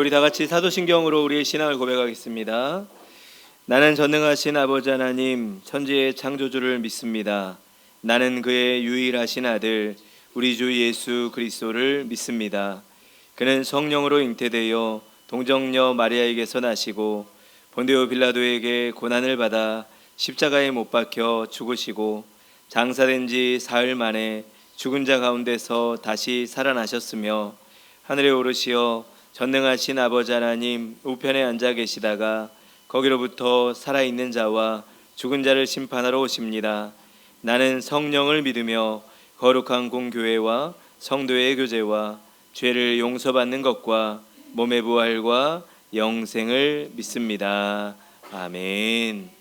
우리 다 같이 사도신경으로 우리의 신앙을 고백하겠습니다. 나는 전능하신 아버지 하나님 천지의 창조주를 믿습니다. 나는 그의 유일하신 아들 우리 주 예수 그리스도를 믿습니다. 그는 성령으로 잉태되어 동정녀 마리아에게서 나시고 본디오 빌라도에게 고난을 받아 십자가에 못 박혀 죽으시고 장사된 지 사흘 만에 죽은 자 가운데서 다시 살아나셨으며 하늘에 오르시어 전능하신 아버지 하나님 우편에 앉아 계시다가 거기로부터 살아있는 자와 죽은 자를 심판하러 오십니다. 나는 성령을 믿으며 거룩한 공교회와 성도의 교제와 죄를 용서받는 것과 몸의 부활과 영생을 믿습니다. 아멘.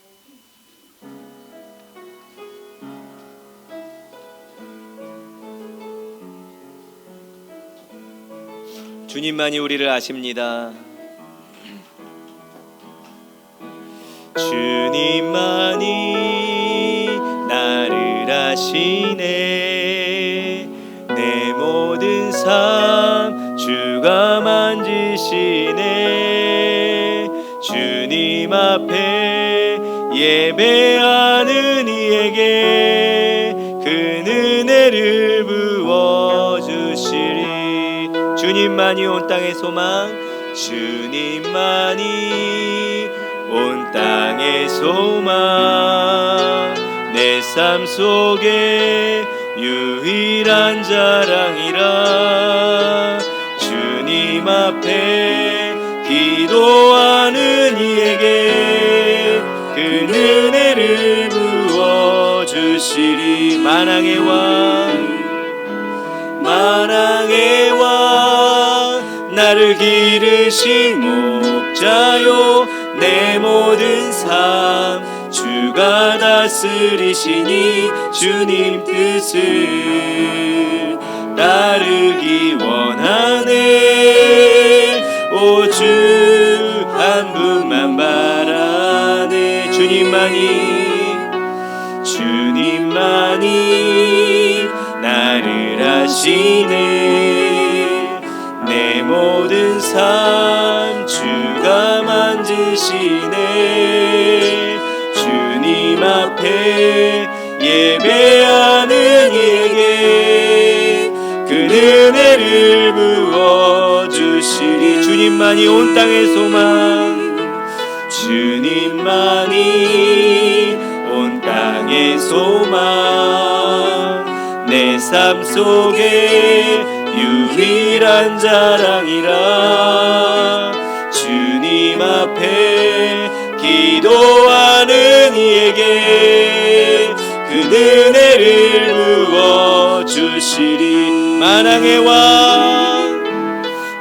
주님만이 우리를 아십니다. 주님만이 나를 아시네. 내 모든 삶 주가 만지시네. 주님 앞에 예배하는 이에게 그 은혜를 부어주시리. 주님만이 온 땅의 소망, 주님만이 온 땅의 소망, 내 삶 속에 유일한 자랑이라. 주님 앞에 기도하는 이에게 그 은혜를 부어주시리. 만왕의 왕, 만왕의 왕, 나를 기르신 목자요. 내 모든 삶 주가 다스리시니 주님 뜻을 따르기 원하네. 오 주 한 분만 바라네. 주님만이 나를 아시네. 내 모든 삶 주가 만지시네. 주님 앞에 예배하는 이에게 그 은혜를 부어주시리. 주님만이 온 땅의 소망, 주님만이 온 땅의 소망, 내 삶 속에 유일한 자랑이라. 주님 앞에 기도하는 이에게 그 은혜를 부어주시리. 만왕의 왕,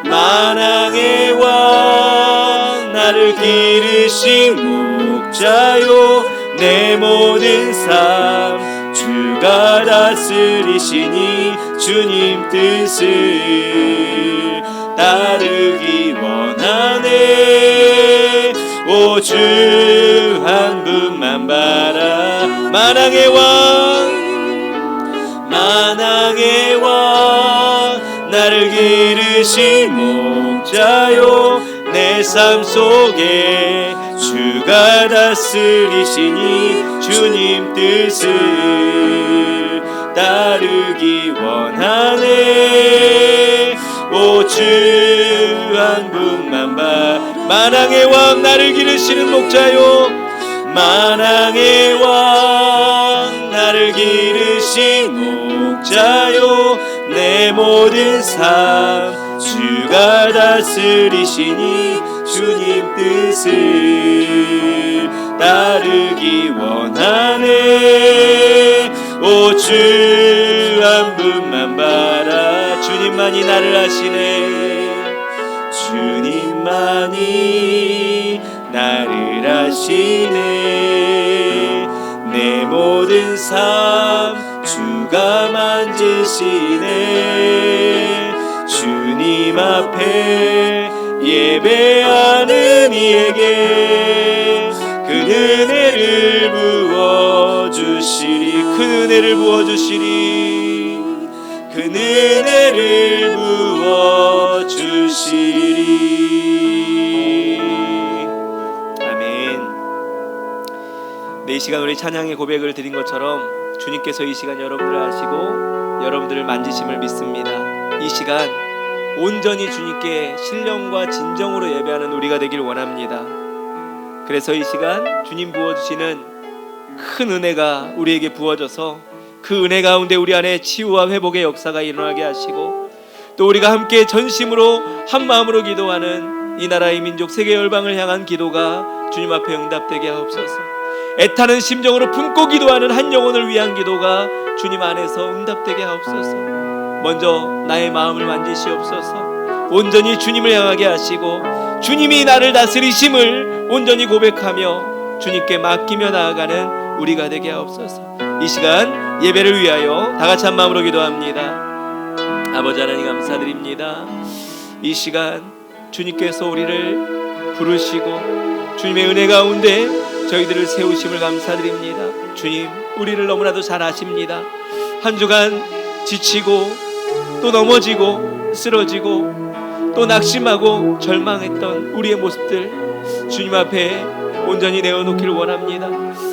만왕의 왕, 나를 기르신 목자요. 내 모든 삶 주가 다스리시니 주님 뜻을 따르기 원하네. 오 주 한 분만 바라. 만왕의 왕, 만왕의 왕, 나를 기르신 목자요. 내 삶 속에 주가 다스리시니 주님 뜻을 따르기 원하네. 오 주 한 분만 봐. 만왕의 왕, 나를 기르시는 목자요. 만왕의 왕, 나를 기르신 목자요. 내 모든 삶 주가 다스리시니 주님 뜻을 따르기 원하네. 오 주 한 분만 바라. 주님만이 나를 아시네. 주님만이 나를 아시네. 내 모든 삶 주가 만지시네. 주님 앞에 예배하는 이에게 그 은혜를 부어주시리. 그 은혜를 부어주시리. 그 은혜를 부어 주시리. 아멘. 네, 이 시간 우리 찬양의 고백을 드린 것처럼 주님께서 이 시간 여러분들을 아시고 여러분들을 만지심을 믿습니다. 이 시간 온전히 주님께 신령과 진정으로 예배하는 우리가 되길 원합니다. 그래서 이 시간 주님 부어주시는 큰 은혜가 우리에게 부어져서 그 은혜 가운데 우리 안에 치유와 회복의 역사가 일어나게 하시고, 또 우리가 함께 전심으로 한 마음으로 기도하는 이 나라의 민족 세계 열방을 향한 기도가 주님 앞에 응답되게 하옵소서. 애타는 심정으로 품고 기도하는 한 영혼을 위한 기도가 주님 안에서 응답되게 하옵소서. 먼저 나의 마음을 만지시옵소서. 온전히 주님을 향하게 하시고 주님이 나를 다스리심을 온전히 고백하며 주님께 맡기며 나아가는 우리가 되게 하옵소서. 이 시간 예배를 위하여 다 같이 한 마음으로 기도합니다. 아버지 하나님 감사드립니다. 이 시간 주님께서 우리를 부르시고 주님의 은혜 가운데 저희들을 세우심을 감사드립니다. 주님, 우리를 너무나도 잘 아십니다. 한 주간 지치고 또 넘어지고 쓰러지고 또 낙심하고 절망했던 우리의 모습들 주님 앞에 온전히 내어놓기를 원합니다.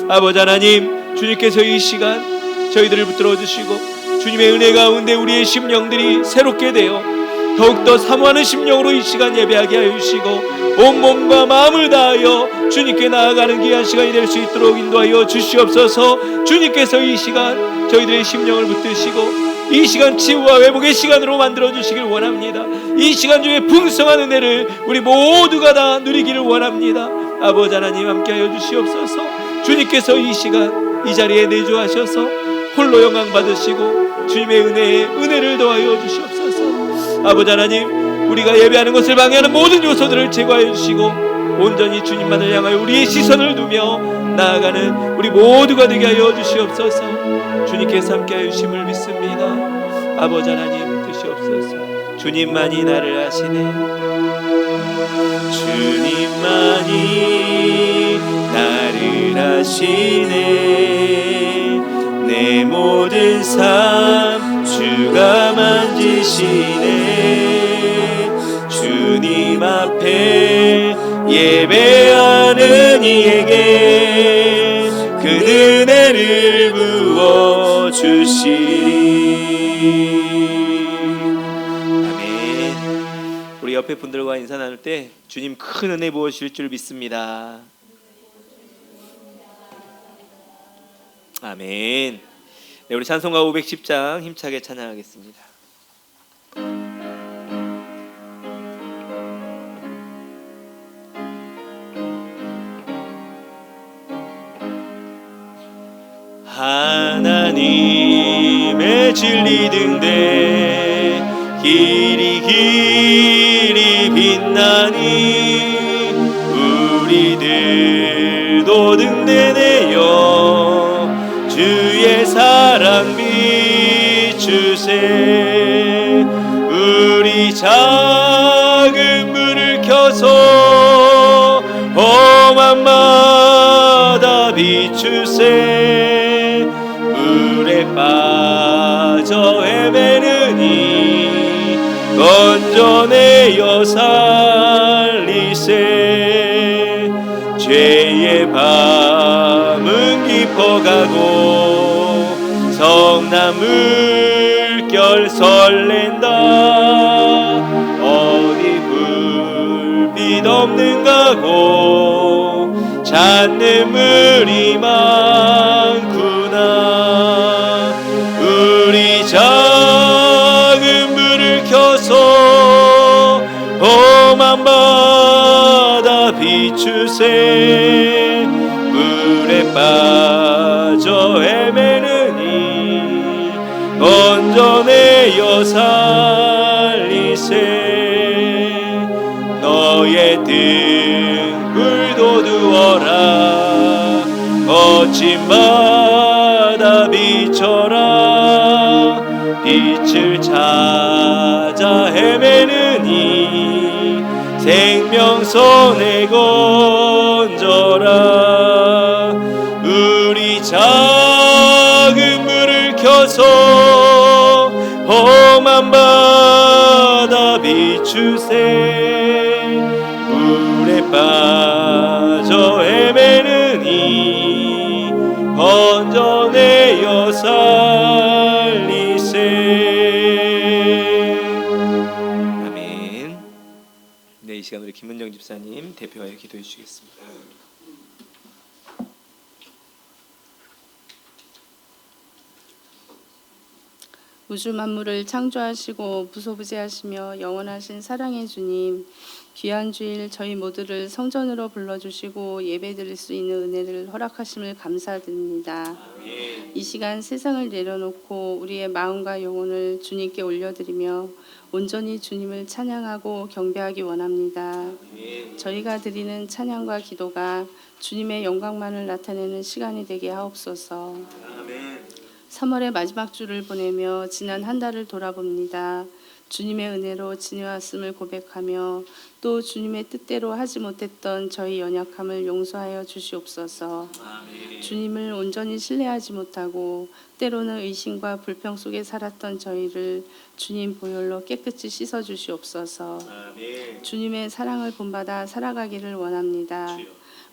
아버지 하나님, 주님께서 이 시간 저희들을 붙들어 주시고 주님의 은혜 가운데 우리의 심령들이 새롭게 되어 더욱더 사모하는 심령으로 이 시간 예배하게 하여 주시고 온 몸과 마음을 다하여 주님께 나아가는 귀한 시간이 될 수 있도록 인도하여 주시옵소서. 주님께서 이 시간 저희들의 심령을 붙드시고 이 시간 치유와 회복의 시간으로 만들어 주시길 원합니다. 이 시간 중에 풍성한 은혜를 우리 모두가 다 누리기를 원합니다. 아버지 하나님 함께하여 주시옵소서. 주님께서 이 시간 이 자리에 내주하셔서 홀로 영광 받으시고 주님의 은혜를 더하여 주시옵소서. 아버지 하나님, 우리가 예배하는 것을 방해하는 모든 요소들을 제거하여 주시고 온전히 주님만을 향하여 우리의 시선을 두며 나아가는 우리 모두가 되게 하여 주시옵소서. 주님께서 함께하여 주심을 믿습니다. 아버지 하나님 주시옵소서. 주님만이 나를 아시네. 주님만이 나를 아시네. 내 모든 삶 주가 만지시네. 주님 앞에 예배하는 이에게 그 은혜를 부어 주시리. 아멘. 우리 옆에 분들과 인사 나눌 때 주님 큰 은혜 부어주실 줄 믿습니다. 아멘. 네, 우리 찬송가 510장 힘차게 찬양하겠습니다. 하나님의 진리 등대 길이 빛나니 우리들도 등대내어 주의 사랑 비추세. 우리 작은 불을 켜서 험한 바다 비추세. 물에 빠져 헤매느니 건져내어 살리세. 죄의 밤은 깊어가고 성난 물결 설렌다. 어디 불빛 없는가고 찾는 물이 많구나. 우리 작은 불을 켜서 험한 바다 비추세. 물에 빠져 헤매느니 건져내어 살리세. 너의 등불 도두어라. 거친 바다 비춰라. 빛을 찾아 헤매느니 생명선에 건져라. 우리 작은 불을 켜서 사랑받아 비추세. 물에 빠져 헤매는 이 건져내어 살리세. 아멘. 네, 이 시간 우리 김은정 집사님 대표하여 기도해 주시겠습니다. 우주 만물을 창조하시고 무소부재하시며 영원하신 사랑의 주님, 귀한 주일 저희 모두를 성전으로 불러주시고 예배드릴 수 있는 은혜를 허락하심을 감사드립니다. 이 시간 세상을 내려놓고 우리의 마음과 영혼을 주님께 올려드리며 온전히 주님을 찬양하고 경배하기 원합니다. 저희가 드리는 찬양과 기도가 주님의 영광만을 나타내는 시간이 되게 하옵소서. 3월의 마지막 주를 보내며 지난 한 달을 돌아봅니다. 주님의 은혜로 지내왔음을 고백하며 또 주님의 뜻대로 하지 못했던 저희 연약함을 용서하여 주시옵소서. 주님을 온전히 신뢰하지 못하고 때로는 의심과 불평 속에 살았던 저희를 주님 보혈로 깨끗이 씻어 주시옵소서. 주님의 사랑을 본받아 살아가기를 원합니다.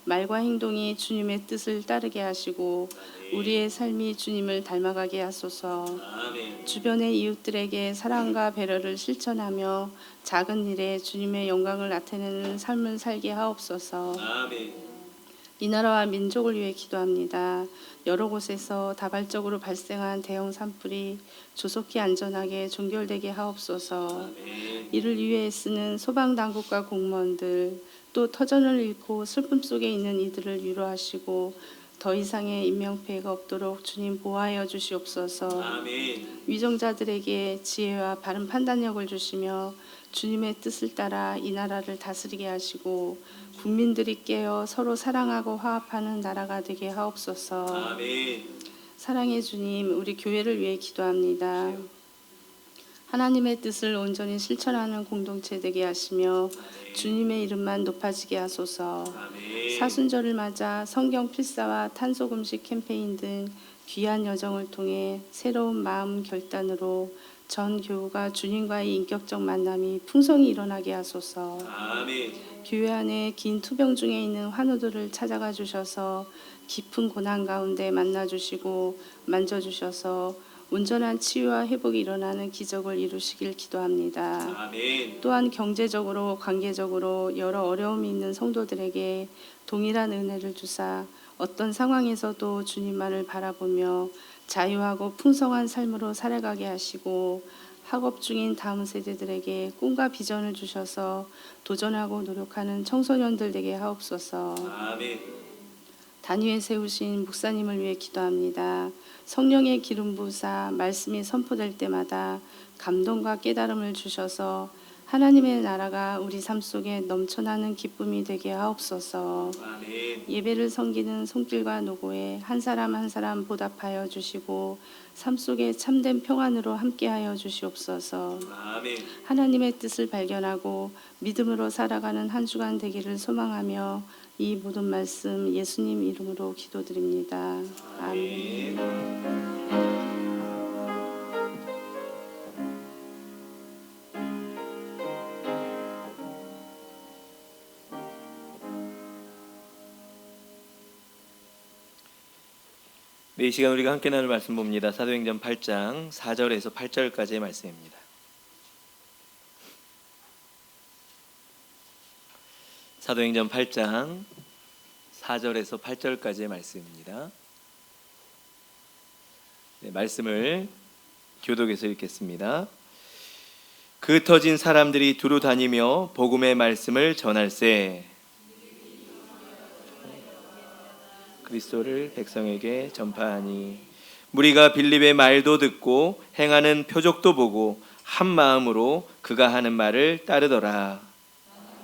말과 행동이 주님의 뜻을 따르게 하시고 우리의 삶이 주님을 닮아가게 하소서. 주변의 이웃들에게 사랑과 배려를 실천하며 작은 일에 주님의 영광을 나타내는 삶을 살게 하옵소서. 이 나라와 민족을 위해 기도합니다. 여러 곳에서 다발적으로 발생한 대형 산불이 조속히 안전하게 종결되게 하옵소서. 이를 위해 쓰는 소방당국과 공무원들, 또 터전을 잃고 슬픔 속에 있는 이들을 위로하시고 더 이상의 인명피해가 없도록 주님 보호하여 주시옵소서. 위정자들에게 지혜와 바른 판단력을 주시며 주님의 뜻을 따라 이 나라를 다스리게 하시고 국민들이 깨어 서로 사랑하고 화합하는 나라가 되게 하옵소서. 사랑의 주님, 우리 교회를 위해 기도합니다. 하나님의 뜻을 온전히 실천하는 공동체 되게 하시며 주님의 이름만 높아지게 하소서. 사순절을 맞아 성경 필사와 탄소금식 캠페인 등 귀한 여정을 통해 새로운 마음 결단으로 전 교우가 주님과의 인격적 만남이 풍성히 일어나게 하소서. 교회 안에 긴 투병 중에 있는 환우들을 찾아가 주셔서 깊은 고난 가운데 만나주시고 만져주셔서 온전한 치유와 회복이 일어나는 기적을 이루시길 기도합니다. 또한 경제적으로 관계적으로 여러 어려움이 있는 성도들에게 동일한 은혜를 주사 어떤 상황에서도 주님만을 바라보며 자유하고 풍성한 삶으로 살아가게 하시고 학업 중인 다음 세대들에게 꿈과 비전을 주셔서 도전하고 노력하는 청소년들 되게 하옵소서. 단위에 세우신 목사님을 위해 기도합니다. 성령의 기름 부으사 말씀이 선포될 때마다 감동과 깨달음을 주셔서 하나님의 나라가 우리 삶 속에 넘쳐나는 기쁨이 되게 하옵소서. 예배를 섬기는 손길과 노고에 한 사람 한 사람 보답하여 주시고 삶 속에 참된 평안으로 함께하여 주시옵소서. 하나님의 뜻을 발견하고 믿음으로 살아가는 한 주간 되기를 소망하며 이 모든 말씀 예수님 이름으로 기도드립니다. 아멘. 네, 이 시간 우리가 함께 나눌 말씀 봅니다. 사도행전 8장 4절에서 8절까지의 말씀입니다. 사도행전 8장 4절에서 8절까지의 말씀입니다. 네, 말씀을 교독에서 읽겠습니다. 그 터진 사람들이 두루 다니며 복음의 말씀을 전할세. 그리스도를 백성에게 전파하니 무리가 빌립의 말도 듣고 행하는 표적도 보고 한 마음으로 그가 하는 말을 따르더라.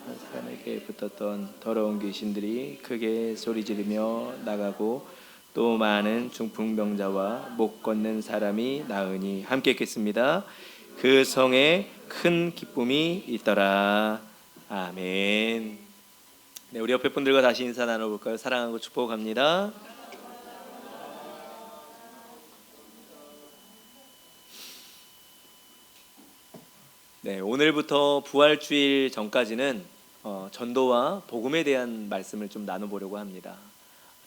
한 사람에게 붙었던 더러운 귀신들이 크게 소리 지르며 나가고 또 많은 중풍병자와 못 걷는 사람이 나으니 함께 읽겠습니다. 그 성에 큰 기쁨이 있더라. 아멘. 네, 우리 옆에 분들과 다시 인사 나눠볼까요? 사랑하고 축복합니다. 네, 오늘부터 부활주일 전까지는 전도와 복음에 대한 말씀을 좀 나눠보려고 합니다.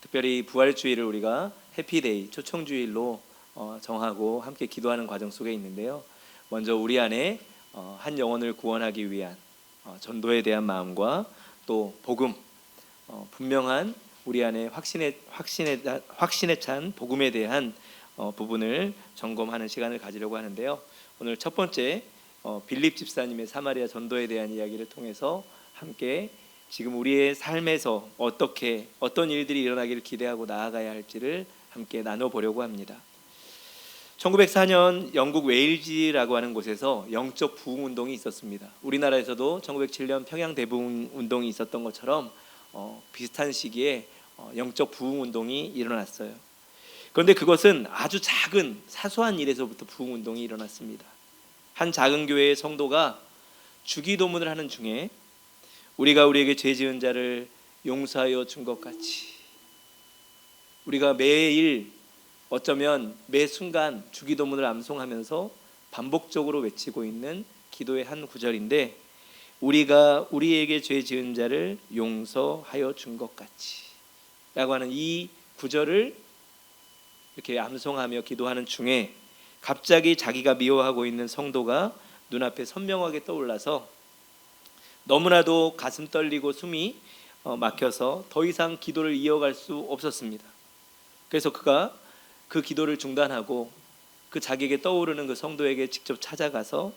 특별히 부활주일을 우리가 해피데이, 초청주일로 정하고 함께 기도하는 과정 속에 있는데요. 먼저 우리 안에 한 영혼을 구원하기 위한 전도에 대한 마음과 또 복음, 분명한 우리 안에 확신에 찬 복음에 대한 부분을 점검하는 시간을 가지려고 하는데요. 오늘 첫 번째 빌립 집사님의 사마리아 전도에 대한 이야기를 통해서 함께 지금 우리의 삶에서 어떤 일들이 일어나기를 기대하고 나아가야 할지를 함께 나눠보려고 합니다. 1904년 영국 웨일즈라고 하는 곳에서 영적 부흥 운동이 있었습니다. 우리나라에서도 1907년 평양 대부흥 운동이 있었던 것처럼 비슷한 시기에 영적 부흥 운동이 일어났어요. 그런데 그것은 아주 작은 사소한 일에서부터 부흥 운동이 일어났습니다. 한 작은 교회의 성도가 주기도문을 하는 중에 우리가 우리에게 죄 지은 자를 용서하여 준 것 같이, 우리가 매일 어쩌면 매 순간 주기도문을 암송하면서 반복적으로 외치고 있는 기도의 한 구절인데, 우리가 우리에게 죄 지은 자를 용서하여 준 것 같이 라고 하는 이 구절을 이렇게 암송하며 기도하는 중에 갑자기 자기가 미워하고 있는 성도가 눈앞에 선명하게 떠올라서 너무나도 가슴 떨리고 숨이 막혀서 더 이상 기도를 이어갈 수 없었습니다. 그래서 그가 그 기도를 중단하고 그 자기에게 떠오르는 그 성도에게 직접 찾아가서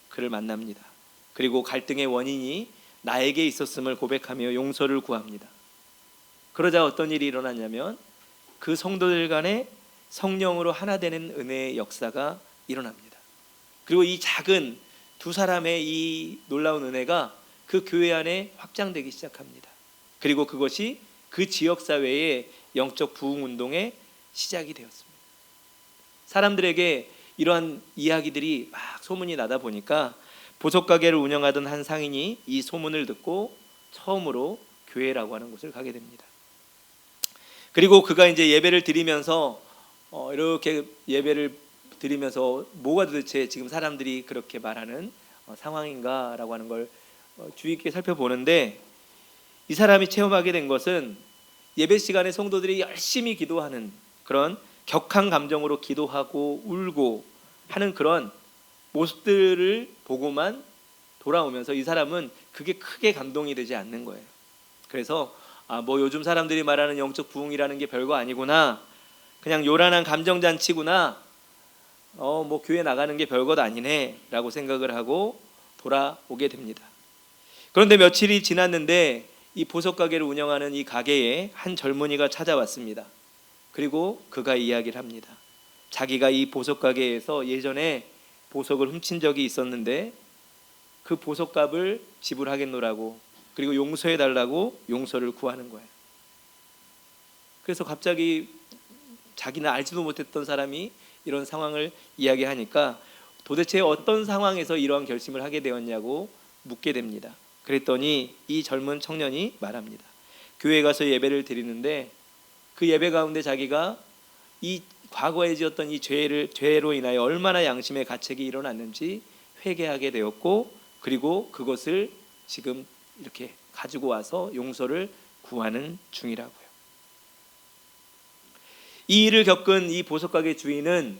그를 만납니다. 그리고 갈등의 원인이 나에게 있었음을 고백하며 용서를 구합니다. 그러자 어떤 일이 일어났냐면 그 성도들 간에 성령으로 하나 되는 은혜의 역사가 일어납니다. 그리고 이 작은 두 사람의 이 놀라운 은혜가 그 교회 안에 확장되기 시작합니다. 그리고 그것이 그 지역사회의 영적 부흥 운동의 시작이 되었습니다. 사람들에게 이러한 이야기들이 막 소문이 나다 보니까 보석가게를 운영하던 한 상인이 이 소문을 듣고 처음으로 교회라고 하는 곳을 가게 됩니다. 그리고 그가 이제 예배를 드리면서 이렇게 예배를 드리면서 뭐가 도대체 지금 사람들이 그렇게 말하는 상황인가라고 하는 걸 주의 깊게 살펴보는데, 이 사람이 체험하게 된 것은 예배 시간에 성도들이 열심히 기도하는 그런 격한 감정으로 기도하고 울고 하는 그런 모습들을 보고만 돌아오면서 이 사람은 그게 크게 감동이 되지 않는 거예요. 그래서 뭐 요즘 사람들이 말하는 영적 부흥이라는 게 별거 아니구나, 그냥 요란한 감정잔치구나, 뭐 교회 나가는 게 별것 아니네 라고 생각을 하고 돌아오게 됩니다. 그런데 며칠이 지났는데 이 보석가게를 운영하는 이 가게에 한 젊은이가 찾아왔습니다. 그리고 그가 이야기를 합니다. 자기가 이 보석가게에서 예전에 보석을 훔친 적이 있었는데 그 보석값을 지불하겠노라고, 그리고 용서해달라고 용서를 구하는 거예요. 그래서 갑자기 자기는 알지도 못했던 사람이 이런 상황을 이야기하니까 도대체 어떤 상황에서 이러한 결심을 하게 되었냐고 묻게 됩니다. 그랬더니 이 젊은 청년이 말합니다. 교회에 가서 예배를 드리는데 그 예배 가운데 자기가 이 과거에 지었던 이 죄로 인하여 얼마나 양심의 가책이 일어났는지 회개하게 되었고, 그리고 그것을 지금 이렇게 가지고 와서 용서를 구하는 중이라고요. 이 일을 겪은 이 보석가게 주인은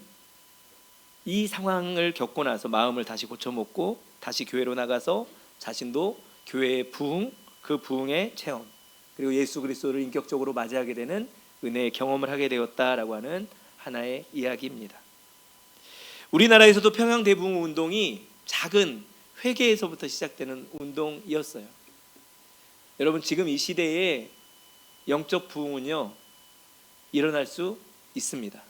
이 상황을 겪고 나서 마음을 다시 고쳐먹고 다시 교회로 나가서 자신도 교회의 부흥, 그 부흥의 체험, 그리고 예수 그리스도를 인격적으로 맞이하게 되는 은혜의 경험을 하게 되었다라고 하는 하나의 이야기입니다. 우리나라에서도 평양 대부흥 운동이 작은 회개에서부터 시작되는 운동이었어요. 여러분, 지금 이 시대에 영적 부흥은요 일어날 수 있습니다.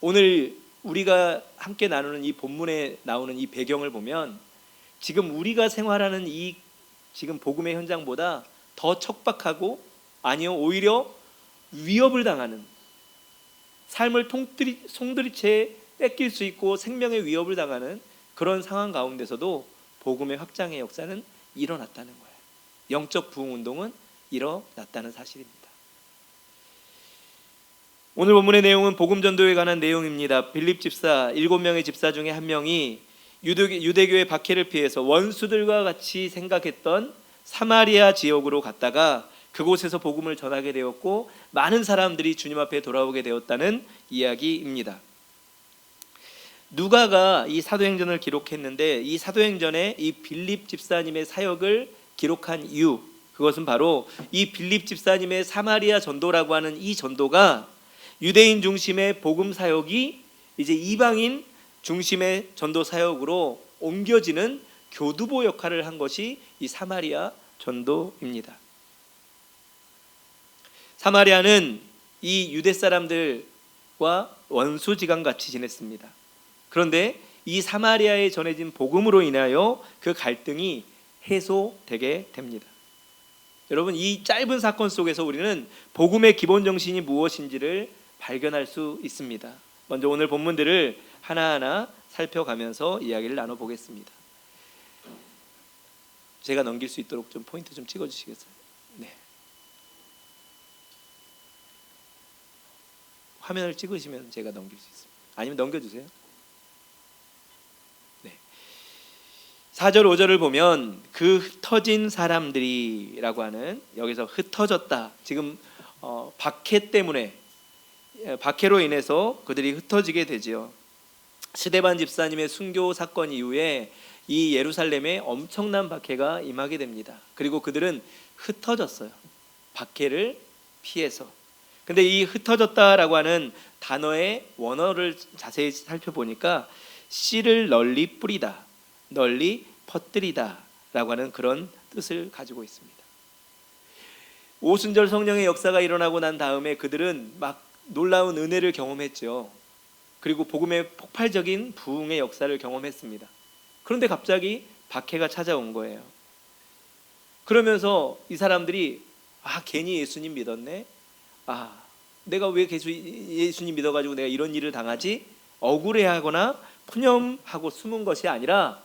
오늘 우리가 함께 나누는 이 본문에 나오는 이 배경을 보면 지금 우리가 생활하는 이 지금 복음의 현장보다 더 척박하고, 아니요 오히려 위협을 당하는, 삶을 송두리째 뺏길 수 있고 생명의 위협을 당하는 그런 상황 가운데서도 복음의 확장의 역사는 일어났다는 거예요. 영적 부흥 운동은 일어났다는 사실입니다. 오늘 본문의 내용은 복음 전도에 관한 내용입니다. 빌립 집사, 7명의 집사 중에 한 명이 유대교의 박해를 피해서 원수들과 같이 생각했던 사마리아 지역으로 갔다가 그곳에서 복음을 전하게 되었고 많은 사람들이 주님 앞에 돌아오게 되었다는 이야기입니다. 누가가 이 사도행전을 기록했는데 이 사도행전에 이 빌립 집사님의 사역을 기록한 이유, 그것은 바로 이 빌립 집사님의 사마리아 전도라고 하는 이 전도가 유대인 중심의 복음 사역이 이제 이방인 중심의 전도 사역으로 옮겨지는 교두보 역할을 한 것이 이 사마리아 전도입니다. 사마리아는 이 유대 사람들과 원수지간 같이 지냈습니다. 그런데 이 사마리아에 전해진 복음으로 인하여 그 갈등이 해소되게 됩니다. 여러분, 이 짧은 사건 속에서 우리는 복음의 기본 정신이 무엇인지를 발견할 수 있습니다. 먼저 오늘 본문들을 하나하나 살펴가면서 이야기를 나눠보겠습니다. 제가 넘길 수 있도록 좀 포인트 좀 찍어주시겠어요? 네. 화면을 찍으시면 제가 넘길 수 있습니다. 아니면 넘겨주세요. 네. 4절 5절을 보면 그 흩어진 사람들이라고 하는, 여기서 흩어졌다, 지금 박해 때문에, 박해로 인해서 그들이 흩어지게 되지요. 스데반 집사님의 순교 사건 이후에 이 예루살렘에 엄청난 박해가 임하게 됩니다. 그리고 그들은 흩어졌어요. 박해를 피해서. 근데 이 흩어졌다라고 하는 단어의 원어를 자세히 살펴보니까 씨를 널리 뿌리다, 널리 퍼뜨리다 라고 하는 그런 뜻을 가지고 있습니다. 오순절 성령의 역사가 일어나고 난 다음에 그들은 막 놀라운 은혜를 경험했죠. 그리고 복음의 폭발적인 부흥의 역사를 경험했습니다. 그런데 갑자기 박해가 찾아온 거예요. 그러면서 이 사람들이 괜히 예수님 믿었네, 내가 왜 계속 예수님 믿어가지고 내가 이런 일을 당하지? 억울해하거나 푸념하고 숨은 것이 아니라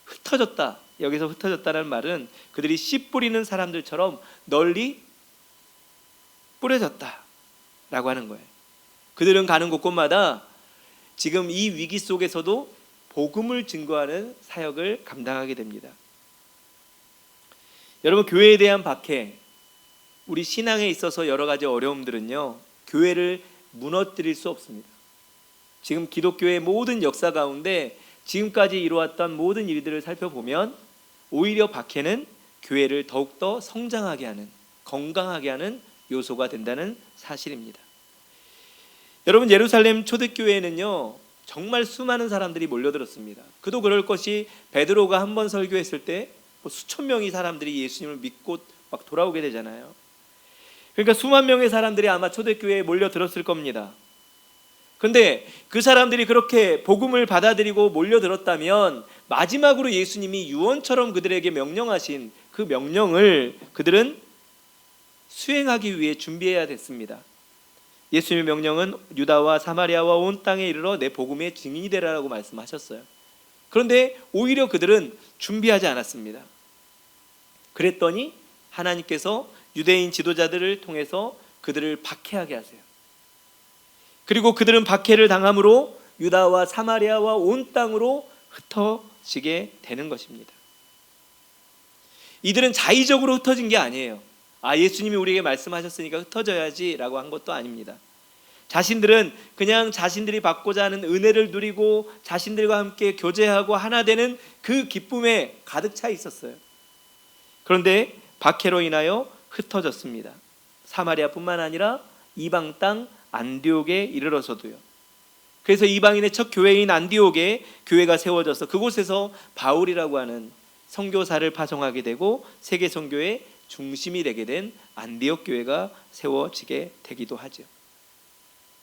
흩어졌다. 여기서 흩어졌다는 말은 그들이 씨 뿌리는 사람들처럼 널리 뿌려졌다 라고 하는 거예요. 그들은 가는 곳곳마다 지금 이 위기 속에서도 복음을 증거하는 사역을 감당하게 됩니다. 여러분, 교회에 대한 박해, 우리 신앙에 있어서 여러 가지 어려움들은요, 교회를 무너뜨릴 수 없습니다. 지금 기독교의 모든 역사 가운데 지금까지 이루어왔던 모든 일들을 살펴보면 오히려 박해는 교회를 더욱더 성장하게 하는, 건강하게 하는 요소가 된다는 사실입니다. 여러분, 예루살렘 초대교회에는요 정말 수많은 사람들이 몰려들었습니다. 그도 그럴 것이 베드로가 한 번 설교했을 때 수천 명의 사람들이 예수님을 믿고 막 돌아오게 되잖아요. 그러니까 수만 명의 사람들이 아마 초대교회에 몰려들었을 겁니다. 그런데 그 사람들이 그렇게 복음을 받아들이고 몰려들었다면 마지막으로 예수님이 유언처럼 그들에게 명령하신 그 명령을 그들은 수행하기 위해 준비해야 됐습니다. 예수님의 명령은 유다와 사마리아와 온 땅에 이르러 내 복음의 증인이 되라라고 말씀하셨어요. 그런데 오히려 그들은 준비하지 않았습니다. 그랬더니 하나님께서 유대인 지도자들을 통해서 그들을 박해하게 하세요. 그리고 그들은 박해를 당함으로 유다와 사마리아와 온 땅으로 흩어지게 되는 것입니다. 이들은 자의적으로 흩어진 게 아니에요. 예수님이 우리에게 말씀하셨으니까 흩어져야지 라고 한 것도 아닙니다. 자신들은 그냥 자신들이 받고자 하는 은혜를 누리고 자신들과 함께 교제하고 하나 되는 그 기쁨에 가득 차 있었어요. 그런데 박해로 인하여 흩어졌습니다. 사마리아뿐만 아니라 이방 땅 안디옥에 이르러서도요. 그래서 이방인의 첫 교회인 안디옥에 교회가 세워져서 그곳에서 바울이라고 하는 선교사를 파송하게 되고 세계 선교의 중심이 되게 된 안디옥 교회가 세워지게 되기도 하죠.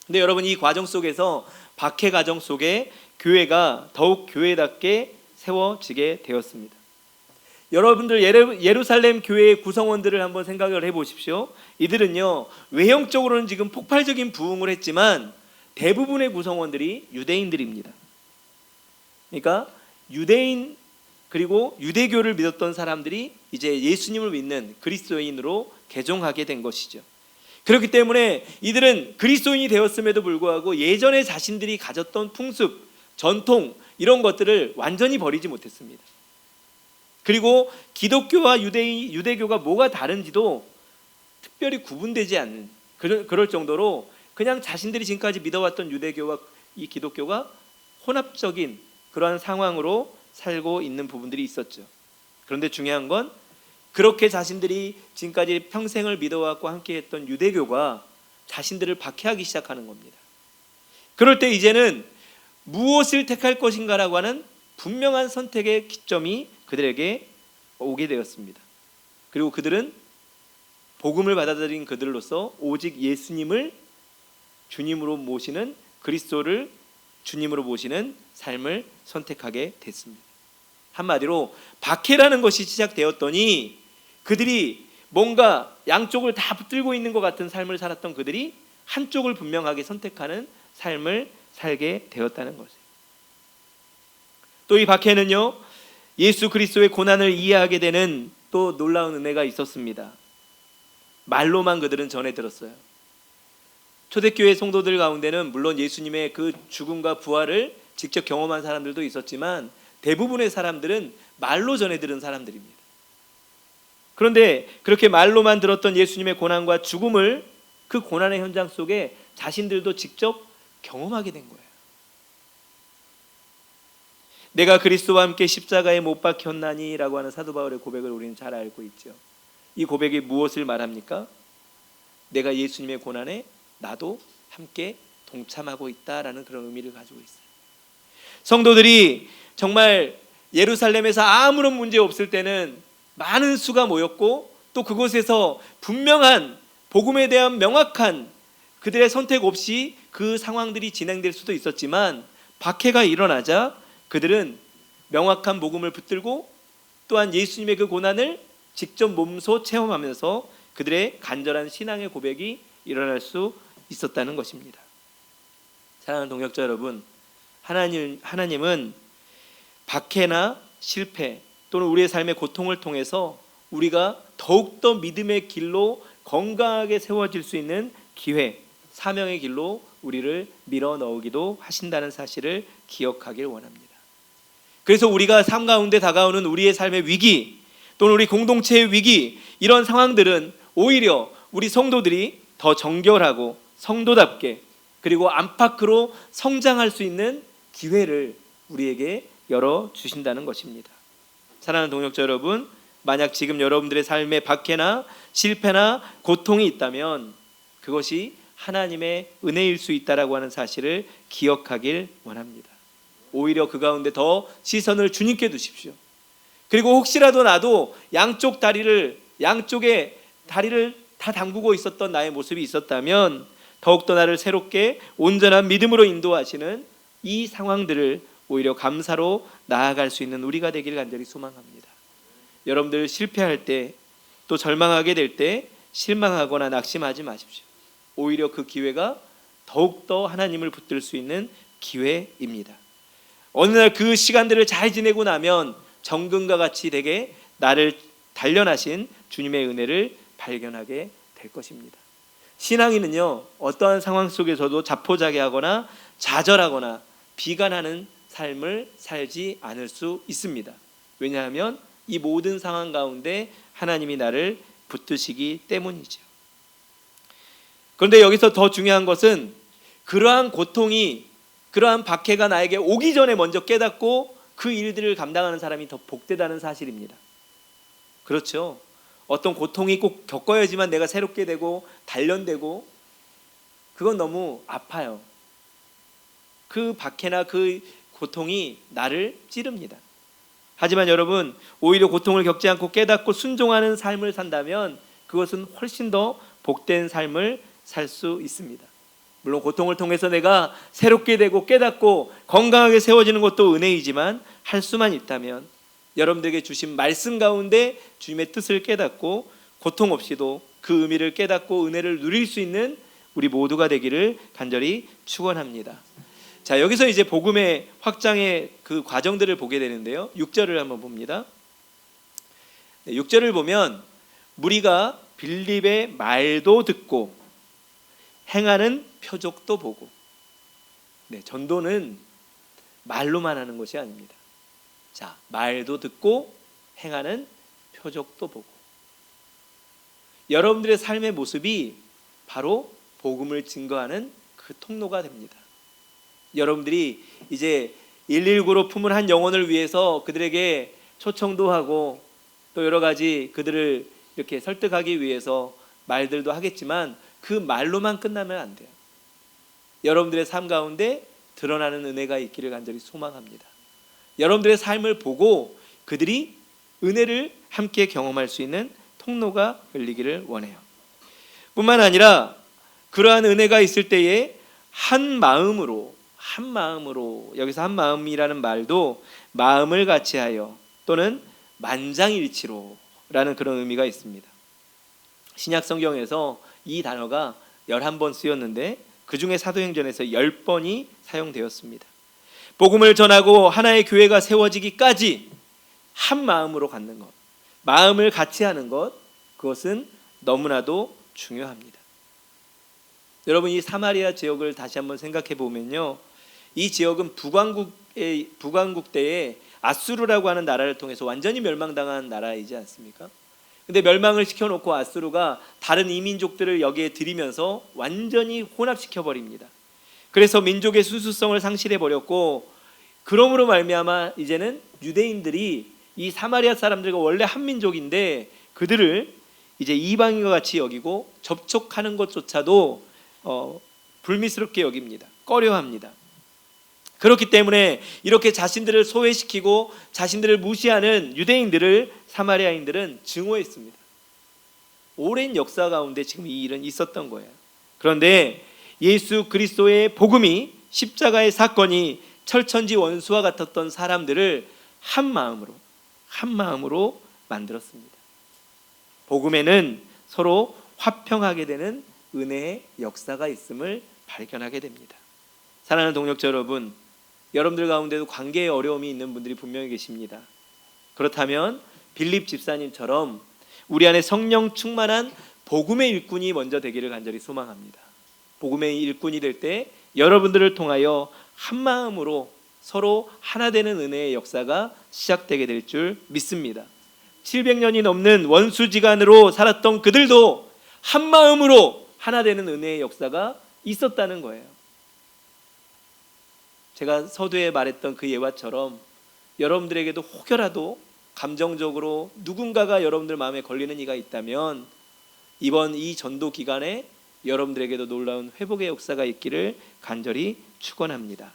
근데 여러분, 이 과정 속에서 박해 과정 속에 교회가 더욱 교회답게 세워지게 되었습니다. 여러분들 예루살렘 교회의 구성원들을 한번 생각을 해보십시오. 이들은요 외형적으로는 지금 폭발적인 부흥을 했지만 대부분의 구성원들이 유대인들입니다. 그러니까 유대인 그리고 유대교를 믿었던 사람들이 이제 예수님을 믿는 그리스도인으로 개종하게 된 것이죠. 그렇기 때문에 이들은 그리스도인이 되었음에도 불구하고 예전에 자신들이 가졌던 풍습, 전통 이런 것들을 완전히 버리지 못했습니다. 그리고 기독교와 유대교가 뭐가 다른지도 특별히 구분되지 않는 그럴 정도로 그냥 자신들이 지금까지 믿어왔던 유대교와 이 기독교가 혼합적인 그러한 상황으로 살고 있는 부분들이 있었죠. 그런데 중요한 건 그렇게 자신들이 지금까지 평생을 믿어왔고 함께했던 유대교가 자신들을 박해하기 시작하는 겁니다. 그럴 때 이제는 무엇을 택할 것인가라고 하는 분명한 선택의 기점이 그들에게 오게 되었습니다. 그리고 그들은 복음을 받아들인 그들로서 오직 예수님을 주님으로 모시는, 그리스도를 주님으로 모시는 삶을 선택하게 됐습니다. 한마디로 박해라는 것이 시작되었더니 그들이 뭔가 양쪽을 다 붙들고 있는 것 같은 삶을 살았던 그들이 한쪽을 분명하게 선택하는 삶을 살게 되었다는 것이에요. 또 이 박해는요, 예수 그리스도의 고난을 이해하게 되는 또 놀라운 은혜가 있었습니다. 말로만 그들은 전해 들었어요. 초대교회 성도들 가운데는 물론 예수님의 그 죽음과 부활을 직접 경험한 사람들도 있었지만 대부분의 사람들은 말로 전해 들은 사람들입니다. 그런데 그렇게 말로만 들었던 예수님의 고난과 죽음을 그 고난의 현장 속에 자신들도 직접 경험하게 된 거예요. 내가 그리스도와 함께 십자가에 못 박혔나니 라고 하는 사도 바울의 고백을 우리는 잘 알고 있죠. 이 고백이 무엇을 말합니까? 내가 예수님의 고난에 나도 함께 동참하고 있다라는 그런 의미를 가지고 있어요. 성도들이 정말 예루살렘에서 아무런 문제 없을 때는 많은 수가 모였고 또 그곳에서 분명한 복음에 대한 명확한 그들의 선택 없이 그 상황들이 진행될 수도 있었지만 박해가 일어나자 그들은 명확한 복음을 붙들고 또한 예수님의 그 고난을 직접 몸소 체험하면서 그들의 간절한 신앙의 고백이 일어날 수 있었다는 것입니다. 사랑하는 동역자 여러분, 하나님은 박해나 실패 또는 우리의 삶의 고통을 통해서 우리가 더욱더 믿음의 길로 건강하게 세워질 수 있는 기회, 사명의 길로 우리를 밀어넣기도 하신다는 사실을 기억하길 원합니다. 그래서 우리가 삶 가운데 다가오는 우리의 삶의 위기 또는 우리 공동체의 위기, 이런 상황들은 오히려 우리 성도들이 더 정결하고 성도답게 그리고 안팎으로 성장할 수 있는 기회를 우리에게 열어주신다는 것입니다. 사랑하는 동역자 여러분, 만약 지금 여러분들의 삶에 박해나 실패나 고통이 있다면 그것이 하나님의 은혜일 수 있다라고 하는 사실을 기억하길 원합니다. 오히려 그 가운데 더 시선을 주님께 두십시오. 그리고 혹시라도 나도 양쪽에 다리를 다 담그고 있었던 나의 모습이 있었다면 더욱더 나를 새롭게 온전한 믿음으로 인도하시는 이 상황들을 오히려 감사로 나아갈 수 있는 우리가 되기를 간절히 소망합니다. 여러분들 실패할 때 또 절망하게 될 때 실망하거나 낙심하지 마십시오. 오히려 그 기회가 더욱더 하나님을 붙들 수 있는 기회입니다. 어느 날 그 시간들을 잘 지내고 나면 정금과 같이 되게 나를 단련하신 주님의 은혜를 발견하게 될 것입니다. 신앙인은요, 어떠한 상황 속에서도 자포자기하거나 좌절하거나 비관하는 삶을 살지 않을 수 있습니다. 왜냐하면 이 모든 상황 가운데 하나님이 나를 붙드시기 때문이죠. 그런데 여기서 더 중요한 것은 그러한 고통이, 그러한 박해가 나에게 오기 전에 먼저 깨닫고 그 일들을 감당하는 사람이 더 복되다는 사실입니다. 그렇죠. 어떤 고통이 꼭 겪어야지만 내가 새롭게 되고 단련되고, 그건 너무 아파요. 그 박해나 그 고통이 나를 찌릅니다. 하지만 여러분, 오히려 고통을 겪지 않고 깨닫고 순종하는 삶을 산다면 그것은 훨씬 더 복된 삶을 살 수 있습니다. 물론 고통을 통해서 내가 새롭게 되고 깨닫고 건강하게 세워지는 것도 은혜이지만, 할 수만 있다면 여러분들에게 주신 말씀 가운데 주님의 뜻을 깨닫고 고통 없이도 그 의미를 깨닫고 은혜를 누릴 수 있는 우리 모두가 되기를 간절히 축원합니다. 자, 여기서 이제 복음의 확장의 그 과정들을 보게 되는데요. 6절을 한번 봅니다. 6절을 보면 무리가 빌립의 말도 듣고 행하는 표적도 보고. 전도는 말로만 하는 것이 아닙니다. 자, 말도 듣고 행하는 표적도 보고. 여러분들의 삶의 모습이 바로 복음을 증거하는 그 통로가 됩니다. 여러분들이 이제 119로 품은 한 영혼을 위해서 그들에게 초청도 하고 또 여러 가지 그들을 이렇게 설득하기 위해서 말들도 하겠지만 그 말로만 끝나면 안 돼요. 여러분들의 삶 가운데 드러나는 은혜가 있기를 간절히 소망합니다. 여러분들의 삶을 보고 그들이 은혜를 함께 경험할 수 있는 통로가 열리기를 원해요. 뿐만 아니라 그러한 은혜가 있을 때에 한 마음으로, 여기서 한 마음이라는 말도 마음을 같이하여 또는 만장일치로라는 그런 의미가 있습니다. 신약 성경에서 이 단어가 11번 쓰였는데 그 중에 사도행전에서 10번이 사용되었습니다. 복음을 전하고 하나의 교회가 세워지기까지 한 마음으로 갖는 것, 마음을 같이 하는 것, 그것은 너무나도 중요합니다. 여러분, 이 사마리아 지역을 다시 한번 생각해 보면요, 이 지역은 북왕국 때에 아수르라고 하는 나라를 통해서 완전히 멸망당한 나라이지 않습니까? 근데 멸망을 시켜놓고 아수르가 다른 이민족들을 여기에 들이면서 완전히 혼합시켜 버립니다. 그래서 민족의 순수성을 상실해 버렸고, 그러므로 말미암아 이제는 유대인들이 이 사마리아 사람들과 원래 한 민족인데 그들을 이제 이방인과 같이 여기고 접촉하는 것조차도 불미스럽게 여깁니다. 꺼려합니다. 그렇기 때문에 이렇게 자신들을 소외시키고 자신들을 무시하는 유대인들을 사마리아인들은 증오했습니다. 오랜 역사 가운데 지금 이 일은 있었던 거예요. 그런데 예수 그리스도의 복음이, 십자가의 사건이 철천지 원수와 같았던 사람들을 한 마음으로 만들었습니다. 복음에는 서로 화평하게 되는 은혜의 역사가 있음을 발견하게 됩니다. 사랑하는 동역자 여러분, 여러분들 가운데도 관계에 어려움이 있는 분들이 분명히 계십니다. 그렇다면 빌립 집사님처럼 우리 안에 성령 충만한 복음의 일꾼이 먼저 되기를 간절히 소망합니다. 복음의 일꾼이 될 때 여러분들을 통하여 한 마음으로 서로 하나 되는 은혜의 역사가 시작되게 될 줄 믿습니다. 700년이 넘는 원수지간으로 살았던 그들도 한 마음으로 하나 되는 은혜의 역사가 있었다는 거예요. 제가 서두에 말했던 그 예화처럼 여러분들에게도 혹여라도 감정적으로 누군가가 여러분들 마음에 걸리는 이가 있다면 이번 이 전도 기간에 여러분들에게도 놀라운 회복의 역사가 있기를 간절히 축원합니다.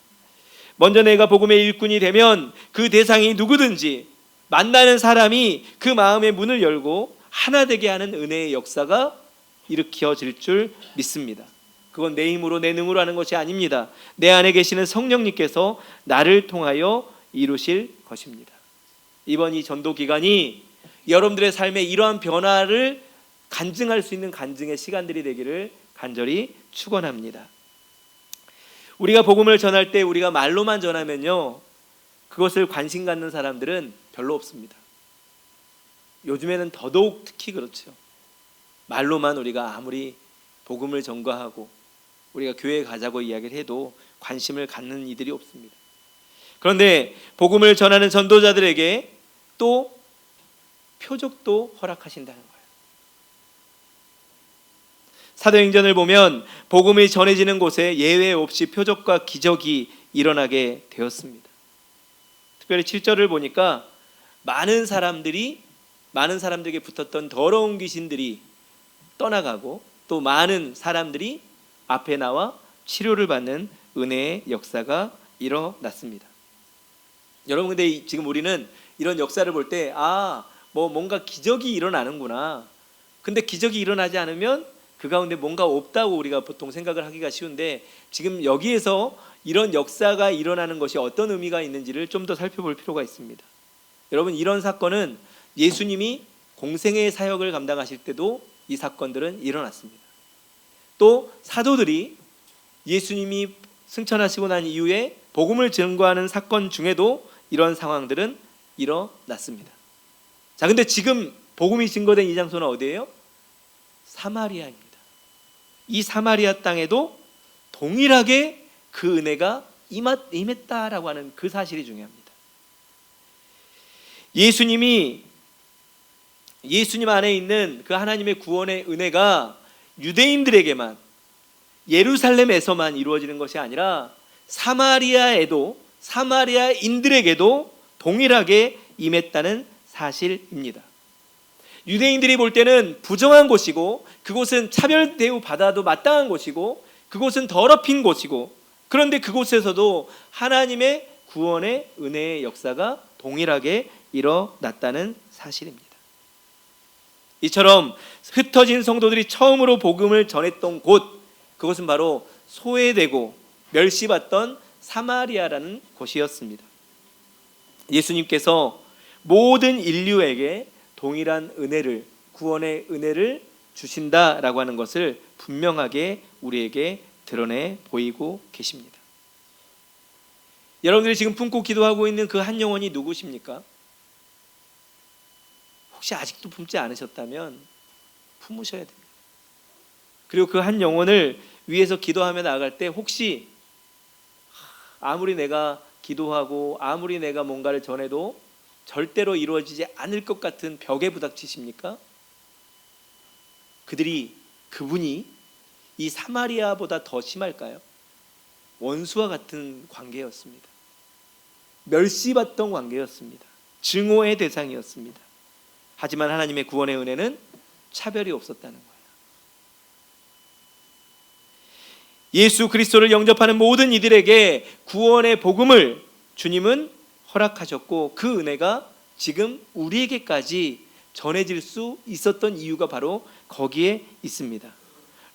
먼저 내가 복음의 일꾼이 되면 그 대상이 누구든지 만나는 사람이 그 마음의 문을 열고 하나 되게 하는 은혜의 역사가 일으켜질 줄 믿습니다. 그건 내 힘으로 내 능으로 하는 것이 아닙니다. 내 안에 계시는 성령님께서 나를 통하여 이루실 것입니다. 이번 이 전도 기간이 여러분들의 삶에 이러한 변화를 간증할 수 있는 간증의 시간들이 되기를 간절히 축원합니다. 우리가 복음을 전할 때 우리가 말로만 전하면요, 그것을 관심 갖는 사람들은 별로 없습니다. 요즘에는 더더욱 특히 그렇죠. 말로만 우리가 아무리 복음을 전가하고 우리가 교회에 가자고 이야기를 해도 관심을 갖는 이들이 없습니다. 그런데 복음을 전하는 전도자들에게 또 표적도 허락하신다는 거예요. 사도행전을 보면 복음이 전해지는 곳에 예외 없이 표적과 기적이 일어나게 되었습니다. 특별히 7절을 보니까 많은 사람들에게 붙었던 더러운 귀신들이 떠나가고 또 많은 사람들이 앞에 나와 치료를 받는 은혜의 역사가 일어났습니다. 여러분, 근데 지금 우리는 이런 역사를 볼 때 뭔가 기적이 일어나는구나. 근데 기적이 일어나지 않으면 그 가운데 뭔가 없다고 우리가 보통 생각을 하기가 쉬운데, 지금 여기에서 이런 역사가 일어나는 것이 어떤 의미가 있는지를 좀 더 살펴볼 필요가 있습니다. 여러분, 이런 사건은 예수님이 공생의 사역을 감당하실 때도 이 사건들은 일어났습니다. 또 사도들이 예수님이 승천하시고 난 이후에 복음을 증거하는 사건 중에도 이런 상황들은 일어났습니다. 자, 근데 지금 복음이 증거된 이 장소는 어디예요? 사마리아입니다. 이 사마리아 땅에도 동일하게 그 은혜가 임했다라고 하는 그 사실이 중요합니다. 예수님 안에 있는 그 하나님의 구원의 은혜가 유대인들에게만, 예루살렘에서만 이루어지는 것이 아니라 사마리아인들에게도 동일하게 임했다는 사실입니다. 유대인들이 볼 때는 부정한 곳이고, 그곳은 차별 대우 받아도 마땅한 곳이고, 그곳은 더럽힌 곳이고, 그런데 그곳에서도 하나님의 구원의 은혜의 역사가 동일하게 일어났다는 사실입니다. 이처럼 흩어진 성도들이 처음으로 복음을 전했던 곳, 그것은 바로 소외되고 멸시받던 사마리아라는 곳이었습니다. 예수님께서 모든 인류에게 동일한 은혜를, 구원의 은혜를 주신다라고 하는 것을 분명하게 우리에게 드러내 보이고 계십니다. 여러분들이 지금 품고 기도하고 있는 그 한 영혼이 누구십니까? 혹시 아직도 품지 않으셨다면 품으셔야 됩니다. 그리고 그 한 영혼을 위해서 기도하며 나아갈 때, 혹시 아무리 내가 기도하고 아무리 내가 뭔가를 전해도 절대로 이루어지지 않을 것 같은 벽에 부닥치십니까? 그분이 이 사마리아보다 더 심할까요? 원수와 같은 관계였습니다. 멸시받던 관계였습니다. 증오의 대상이었습니다. 하지만 하나님의 구원의 은혜는 차별이 없었다는 거예요. 예수 그리스도를 영접하는 모든 이들에게 구원의 복음을 주님은 허락하셨고, 그 은혜가 지금 우리에게까지 전해질 수 있었던 이유가 바로 거기에 있습니다.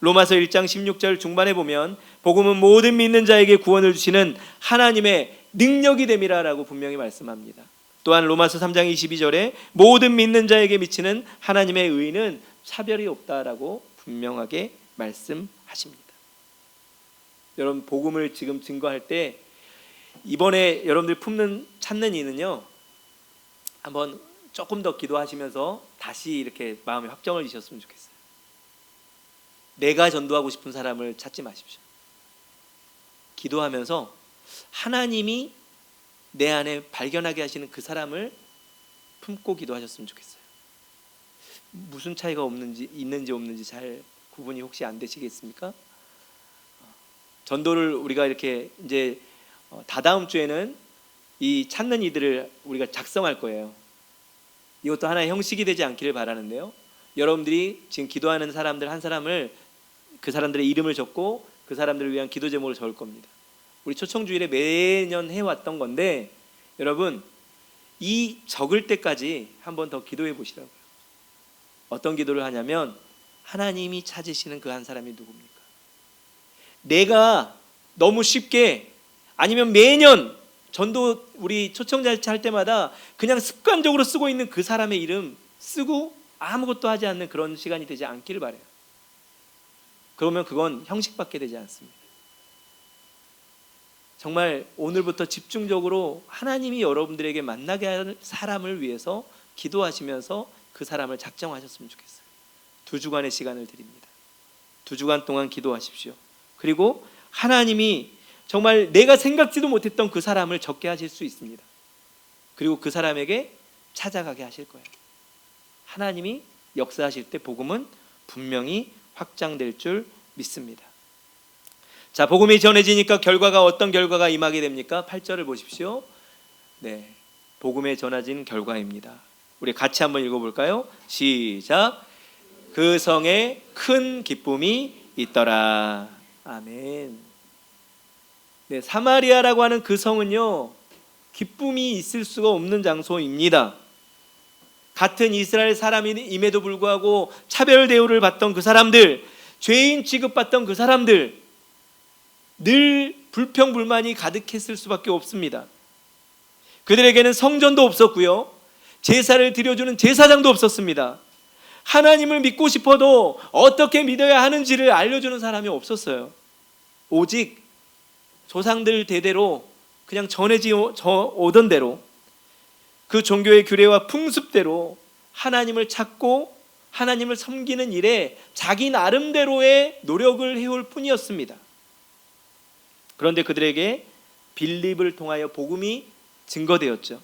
로마서 1장 16절 중반에 보면 복음은 모든 믿는 자에게 구원을 주시는 하나님의 능력이 됨이라라고 분명히 말씀합니다. 또한 로마서 3장 22절에 모든 믿는 자에게 미치는 하나님의 의는 차별이 없다라고 분명하게 말씀하십니다. 여러분, 복음을 지금 증거할 때 이번에 여러분들 찾는 이는요, 한번 조금 더 기도하시면서 다시 이렇게 마음의 확정을 주셨으면 좋겠어요. 내가 전도하고 싶은 사람을 찾지 마십시오. 기도하면서 하나님이 내 안에 발견하게 하시는 그 사람을 품고 기도하셨으면 좋겠어요. 무슨 차이가 있는지 없는지 잘 구분이 혹시 안 되시겠습니까? 전도를 우리가 이렇게 이제 다다음 주에는 이 찾는 이들을 우리가 작성할 거예요. 이것도 하나의 형식이 되지 않기를 바라는데요, 여러분들이 지금 기도하는 사람들 한 사람을, 그 사람들의 이름을 적고 그 사람들을 위한 기도 제목을 적을 겁니다. 우리 초청주일에 매년 해왔던 건데, 여러분 이 적을 때까지 한번 더 기도해 보시라고요. 어떤 기도를 하냐면, 하나님이 찾으시는 그 한 사람이 누굽니까? 내가 너무 쉽게, 아니면 매년 전도 우리 초청자체 할 때마다 그냥 습관적으로 쓰고 있는 그 사람의 이름 쓰고 아무것도 하지 않는 그런 시간이 되지 않기를 바라요. 그러면 그건 형식밖에 되지 않습니다. 정말 오늘부터 집중적으로 하나님이 여러분들에게 만나게 할 사람을 위해서 기도하시면서 그 사람을 작정하셨으면 좋겠어요. 2주간의 시간을 드립니다. 2주간 동안 기도하십시오. 그리고 하나님이 정말 내가 생각지도 못했던 그 사람을 적게 하실 수 있습니다. 그리고 그 사람에게 찾아가게 하실 거예요. 하나님이 역사하실 때 복음은 분명히 확장될 줄 믿습니다. 자, 복음이 전해지니까 어떤 결과가 임하게 됩니까? 8절을 보십시오. 네, 복음에 전해진 결과입니다. 우리 같이 한번 읽어볼까요? 시작. 그 성에 큰 기쁨이 있더라. 아멘. 네, 사마리아라고 하는 그 성은요, 기쁨이 있을 수가 없는 장소입니다. 같은 이스라엘 사람임에도 불구하고 차별 대우를 받던 그 사람들, 죄인 취급받던 그 사람들, 늘 불평불만이 가득했을 수밖에 없습니다. 그들에게는 성전도 없었고요, 제사를 드려주는 제사장도 없었습니다. 하나님을 믿고 싶어도 어떻게 믿어야 하는지를 알려주는 사람이 없었어요. 오직 조상들 대대로 그냥 전해져 오던 대로, 그 종교의 규례와 풍습대로 하나님을 찾고 하나님을 섬기는 일에 자기 나름대로의 노력을 해올 뿐이었습니다. 그런데 그들에게 빌립을 통하여 복음이 증거되었죠.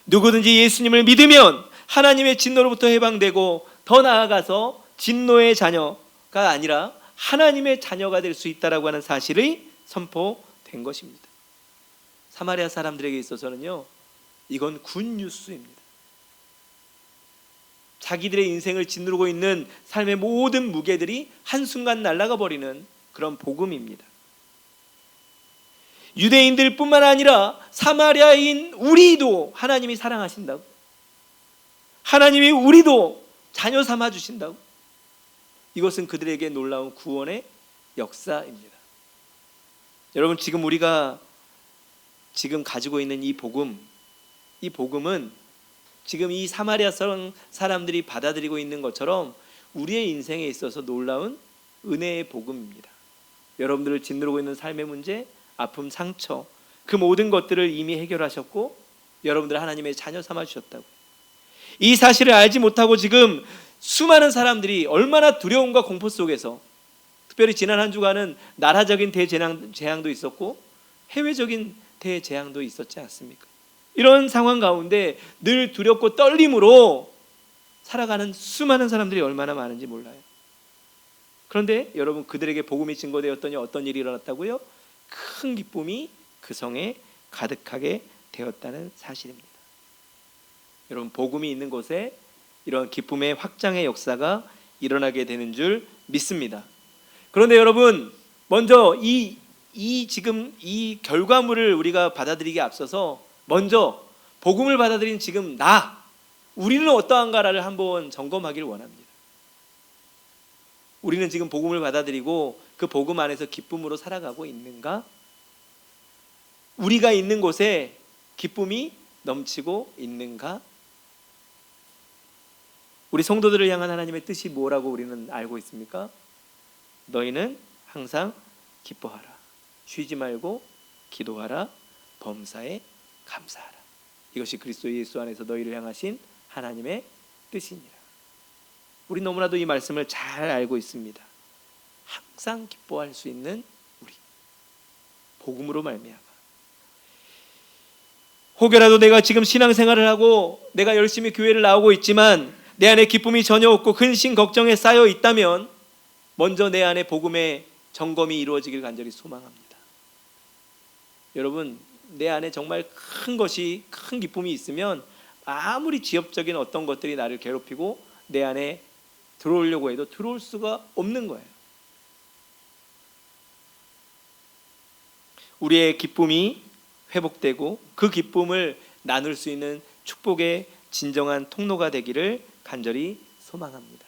누구든지 예수님을 믿으면 하나님의 진노로부터 해방되고 더 나아가서 진노의 자녀가 아니라 하나님의 자녀가 될 수 있다라고 하는 사실이 선포된 것입니다. 사마리아 사람들에게 있어서는요, 이건 굿뉴스입니다. 자기들의 인생을 짓누르고 있는 삶의 모든 무게들이 한순간 날아가 버리는 그런 복음입니다. 유대인들 뿐만 아니라 사마리아인 우리도 하나님이 사랑하신다고, 하나님이 우리도 자녀 삼아 주신다고, 이것은 그들에게 놀라운 구원의 역사입니다. 여러분, 지금 우리가 지금 가지고 있는 이 복음은 지금 이 사마리아 사람들이 받아들이고 있는 것처럼 우리의 인생에 있어서 놀라운 은혜의 복음입니다. 여러분들을 짓누르고 있는 삶의 문제, 아픔, 상처, 그 모든 것들을 이미 해결하셨고 여러분들 하나님의 자녀 삼아 주셨다고. 이 사실을 알지 못하고 지금 수많은 사람들이 얼마나 두려움과 공포 속에서, 특별히 지난 한 주간은 나라적인 대재앙도 있었고 해외적인 대재앙도 있었지 않습니까? 이런 상황 가운데 늘 두렵고 떨림으로 살아가는 수많은 사람들이 얼마나 많은지 몰라요. 그런데 여러분, 그들에게 복음이 증거되었더니 어떤 일이 일어났다고요? 큰 기쁨이 그 성에 가득하게 되었다는 사실입니다. 여러분, 복음이 있는 곳에 이런 기쁨의 확장의 역사가 일어나게 되는 줄 믿습니다. 그런데 여러분, 먼저 지금 이 결과물을 우리가 받아들이기에 앞서서 먼저 복음을 받아들인 지금 우리는 어떠한가를 한번 점검하길 원합니다. 우리는 지금 복음을 받아들이고 그 복음 안에서 기쁨으로 살아가고 있는가? 우리가 있는 곳에 기쁨이 넘치고 있는가? 우리 성도들을 향한 하나님의 뜻이 뭐라고 우리는 알고 있습니까? 너희는 항상 기뻐하라, 쉬지 말고 기도하라, 범사에 감사하라. 이것이 그리스도 예수 안에서 너희를 향하신 하나님의 뜻이니라. 우리 너무나도 이 말씀을 잘 알고 있습니다. 항상 기뻐할 수 있는 우리, 복음으로 말미암아. 혹여라도 내가 지금 신앙생활을 하고 내가 열심히 교회를 나오고 있지만 내 안에 기쁨이 전혀 없고 근심 걱정에 쌓여 있다면 먼저 내 안에 복음의 점검이 이루어지길 간절히 소망합니다. 여러분, 내 안에 정말 큰 기쁨이 있으면 아무리 지엽적인 어떤 것들이 나를 괴롭히고 내 안에 들어오려고 해도 들어올 수가 없는 거예요. 우리의 기쁨이 회복되고 그 기쁨을 나눌 수 있는 축복의 진정한 통로가 되기를 간절히 소망합니다.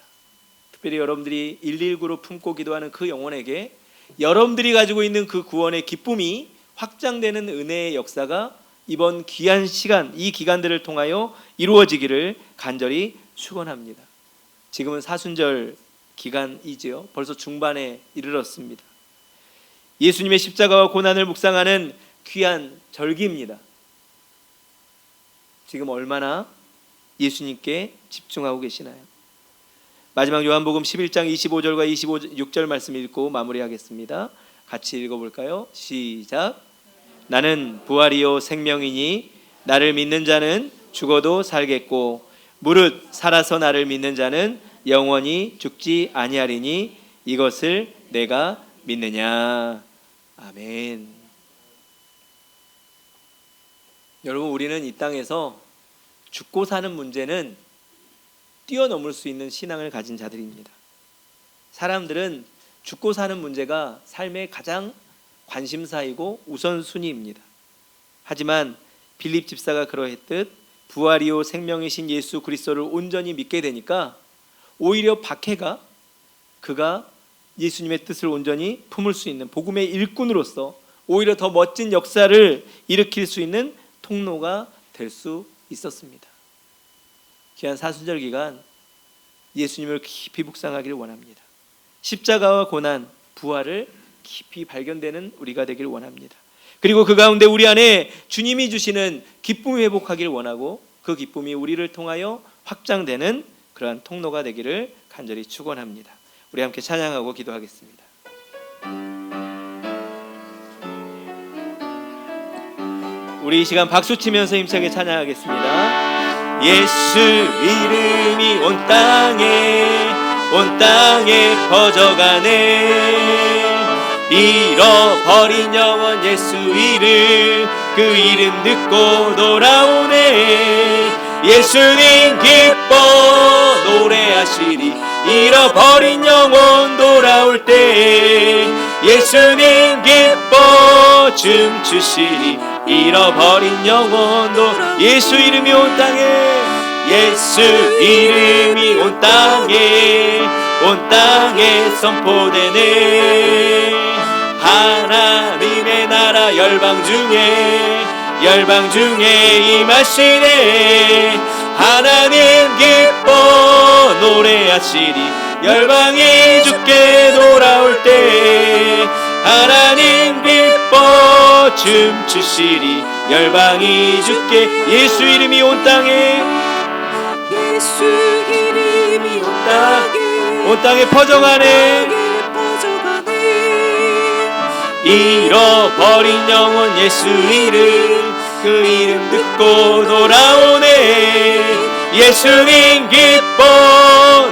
특별히 여러분들이 119로 품고 기도하는 그 영혼에게 여러분들이 가지고 있는 그 구원의 기쁨이 확장되는 은혜의 역사가 이번 귀한 시간, 이 기간들을 통하여 이루어지기를 간절히 축원합니다. 지금은 사순절 기간이지요. 벌써 중반에 이르렀습니다. 예수님의 십자가와 고난을 묵상하는 귀한 절기입니다. 지금 얼마나 예수님께 집중하고 계시나요? 마지막 요한복음 11장 25절과 26절 말씀 읽고 마무리하겠습니다. 같이 읽어볼까요? 시작. 나는 부활이요 생명이니 나를 믿는 자는 죽어도 살겠고 무릇 살아서 나를 믿는 자는 영원히 죽지 아니하리니 이것을 내가 믿느냐. 아멘. 여러분, 우리는 이 땅에서 죽고 사는 문제는 뛰어넘을 수 있는 신앙을 가진 자들입니다. 사람들은 죽고 사는 문제가 삶의 가장 관심사이고 우선순위입니다. 하지만 빌립 집사가 그러했듯 부활이요 생명이신 예수 그리스도를 온전히 믿게 되니까 오히려 박해가 그가 예수님의 뜻을 온전히 품을 수 있는 복음의 일꾼으로서 오히려 더 멋진 역사를 일으킬 수 있는 통로가 될 수 있었습니다. 귀한 사순절 기간 예수님을 깊이 묵상하기를 원합니다. 십자가와 고난, 부활을 깊이 발견되는 우리가 되길 원합니다. 그리고 그 가운데 우리 안에 주님이 주시는 기쁨이 회복하기를 원하고 그 기쁨이 우리를 통하여 확장되는 그러한 통로가 되기를 간절히 축원합니다. 우리 함께 찬양하고 기도하겠습니다. 우리 이 시간 박수 치면서 힘차게 찬양하겠습니다. 예수 이름이 온 땅에 퍼져가네. 잃어버린 영혼 예수 이름, 그 이름 듣고 돌아오네. 예수님 기뻐 노래하시리. 잃어버린 영혼 돌아올 때 예수님 기뻐 춤추시리. 잃어버린 영혼도 예수 이름이 온 땅에, 예수 이름이 온 땅에 선포되네. 하나님의 나라 열방 중에 임하시네. 하나님 기뻐 노래하시리. 열방이 주께 돌아올 때 하나님 기뻐 춤추시리. 열방이 주께 예수 이름이 온 땅에, 예수 이름이 온 땅에 퍼져가네. 잃어버린 영혼 예수 이름, 그 이름 듣고 돌아오네. 예수님 기뻐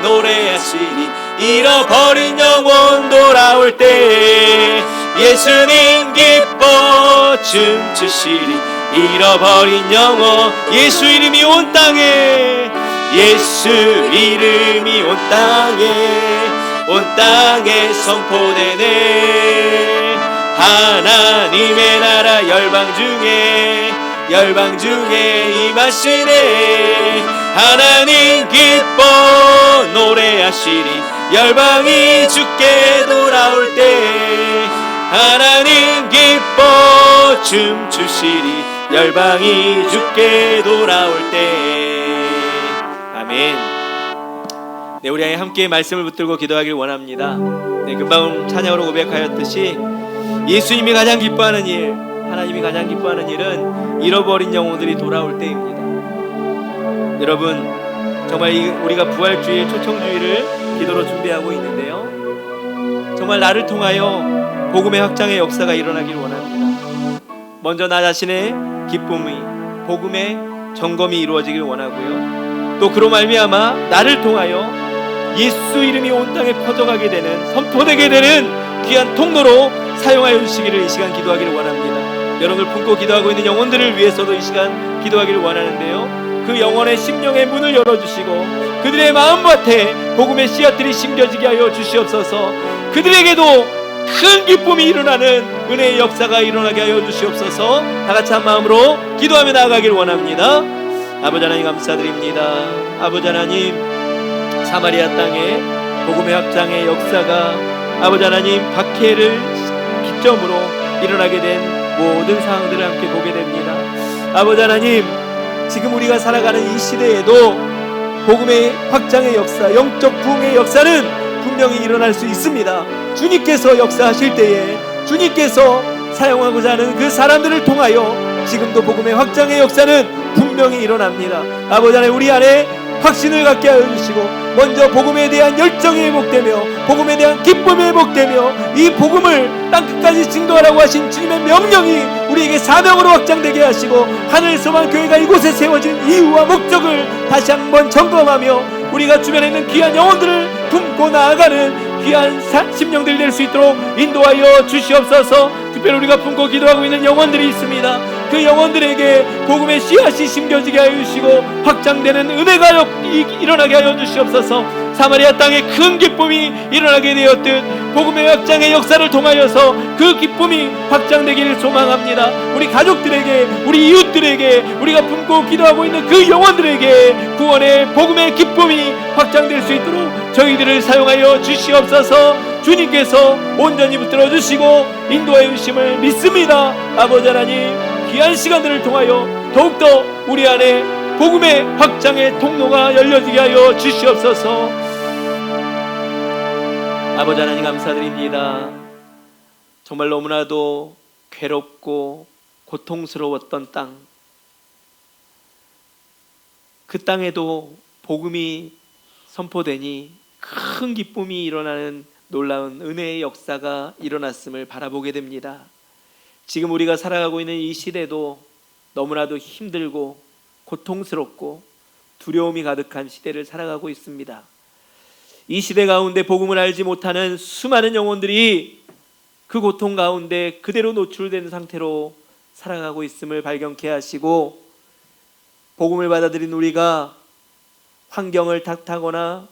노래하시리. 잃어버린 영혼 돌아올 때 예수님 기뻐 춤추시리. 잃어버린 영혼 예수 이름이 온 땅에, 예수 이름이 온 땅에 선포되네. 하나님의 나라 열방 중에 임하시네. 하나님 기뻐 노래하시리. 열방이 주께 돌아올 때 하나님 기뻐 춤추시리. 열방이 주께 돌아올 때. 아멘. 네, 우리 함께 말씀을 붙들고 기도하길 원합니다. 네, 금방 찬양으로 고백하였듯이 예수님이 가장 기뻐하는 일, 하나님이 가장 기뻐하는 일은 잃어버린 영혼들이 돌아올 때입니다. 여러분, 정말 우리가 부활주일, 초청주일을 기도로 준비하고 있는데요, 정말 나를 통하여 복음의 확장의 역사가 일어나길 원합니다. 먼저 나 자신의 기쁨이, 복음의 점검이 이루어지길 원하고요, 또 그로 말미암아 나를 통하여 예수 이름이 온 땅에 퍼져가게 되는, 선포되게 되는 귀한 통로로 사용하여 주시기를 이 시간 기도하기를 원합니다. 여러분을 품고 기도하고 있는 영혼들을 위해서도 이 시간 기도하기를 원하는데요, 그 영혼의 심령의 문을 열어주시고 그들의 마음밭에 복음의 씨앗들이 심겨지게 하여 주시옵소서. 그들에게도 큰 기쁨이 일어나는 은혜의 역사가 일어나게 하여 주시옵소서. 다같이 한 마음으로 기도하며 나아가기를 원합니다. 아버지 하나님 감사드립니다. 아버지 하나님, 사마리아 땅에 복음의 확장의 역사가 아버지 하나님 박해를 기점으로 일어나게 된 모든 상황들을 함께 보게 됩니다. 아버지 하나님, 지금 우리가 살아가는 이 시대에도 복음의 확장의 역사, 영적 부흥의 역사는 분명히 일어날 수 있습니다. 주님께서 역사하실 때에 주님께서 사용하고자 하는 그 사람들을 통하여 지금도 복음의 확장의 역사는 분명히 일어납니다. 아버지 하나님, 우리 안에 확신을 갖게 하여 주시고 먼저 복음에 대한 열정이 회복되며 복음에 대한 기쁨이 회복되며 이 복음을 땅끝까지 증거하라고 하신 주님의 명령이 우리에게 사명으로 확장되게 하시고 하늘 소망 교회가 이곳에 세워진 이유와 목적을 다시 한번 점검하며 우리가 주변에 있는 귀한 영혼들을 품고 나아가는 귀한 심령들이 될 수 있도록 인도하여 주시옵소서. 특별히 우리가 품고 기도하고 있는 영혼들이 있습니다. 그 영혼들에게 복음의 씨앗이 심겨지게 하여 주시고 확장되는 은혜가 일어나게 하여 주시옵소서. 사마리아 땅에 큰 기쁨이 일어나게 되었듯 복음의 확장의 역사를 통하여서 그 기쁨이 확장되기를 소망합니다. 우리 가족들에게, 우리 이웃들에게, 우리가 품고 기도하고 있는 그 영혼들에게 구원의 복음의 기쁨이 확장될 수 있도록 저희들을 사용하여 주시옵소서. 주님께서 온전히 붙들어 주시고 인도하여 주심을 믿습니다. 아버지 하나님, 귀한 시간들을 통하여 더욱더 우리 안에 복음의 확장의 통로가 열려지게 하여 주시옵소서. 아버지 하나님 감사드립니다. 정말 너무나도 괴롭고 고통스러웠던 땅, 그 땅에도 복음이 선포되니 큰 기쁨이 일어나는 놀라운 은혜의 역사가 일어났음을 바라보게 됩니다. 지금 우리가 살아가고 있는 이 시대도 너무나도 힘들고 고통스럽고 두려움이 가득한 시대를 살아가고 있습니다. 이 시대 가운데 복음을 알지 못하는 수많은 영혼들이 그 고통 가운데 그대로 노출된 상태로 살아가고 있음을 발견케 하시고, 복음을 받아들인 우리가 환경을 탓하거나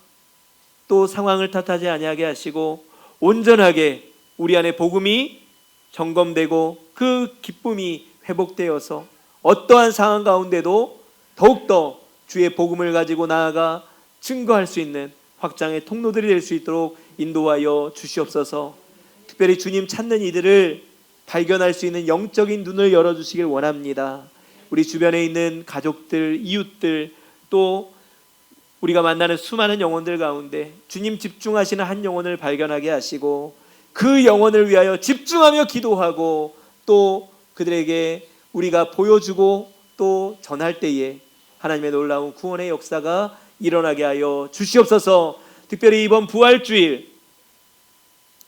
또 상황을 탓하지 아니하게 하시고 온전하게 우리 안에 복음이 점검되고 그 기쁨이 회복되어서 어떠한 상황 가운데도 더욱더 주의 복음을 가지고 나아가 증거할 수 있는 확장의 통로들이 될 수 있도록 인도하여 주시옵소서. 특별히 주님 찾는 이들을 발견할 수 있는 영적인 눈을 열어주시길 원합니다. 우리 주변에 있는 가족들, 이웃들, 또 우리가 만나는 수많은 영혼들 가운데 주님 집중하시는 한 영혼을 발견하게 하시고 그 영혼을 위하여 집중하며 기도하고 또 그들에게 우리가 보여주고 또 전할 때에 하나님의 놀라운 구원의 역사가 일어나게 하여 주시옵소서. 특별히 이번 부활주일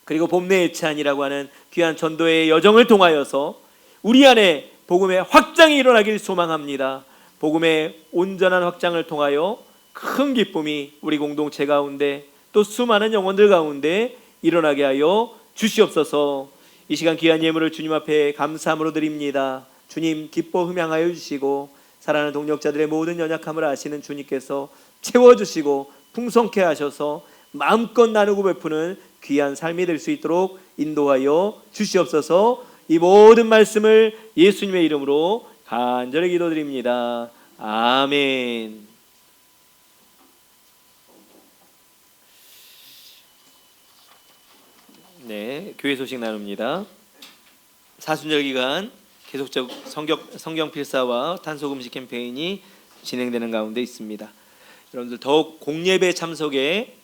그리고 봄내의 찬이라고 하는 귀한 전도의 여정을 통하여서 우리 안에 복음의 확장이 일어나길 소망합니다. 복음의 온전한 확장을 통하여 큰 기쁨이 우리 공동체 가운데 또 수많은 영혼들 가운데 일어나게 하여 주시옵소서. 이 시간 귀한 예물을 주님 앞에 감사함으로 드립니다. 주님 기뻐 흠양하여 주시고 사랑하는 동역자들의 모든 연약함을 아시는 주님께서 채워주시고 풍성케 하셔서 마음껏 나누고 베푸는 귀한 삶이 될 수 있도록 인도하여 주시옵소서. 이 모든 말씀을 예수님의 이름으로 간절히 기도드립니다. 아멘. 네, 교회 소식 나눕니다. 사순절 기간 계속적 성경 필사와 탄속 음식 캠페인이 진행되는 가운데 있습니다. 여러분들 더욱 공예배 참석에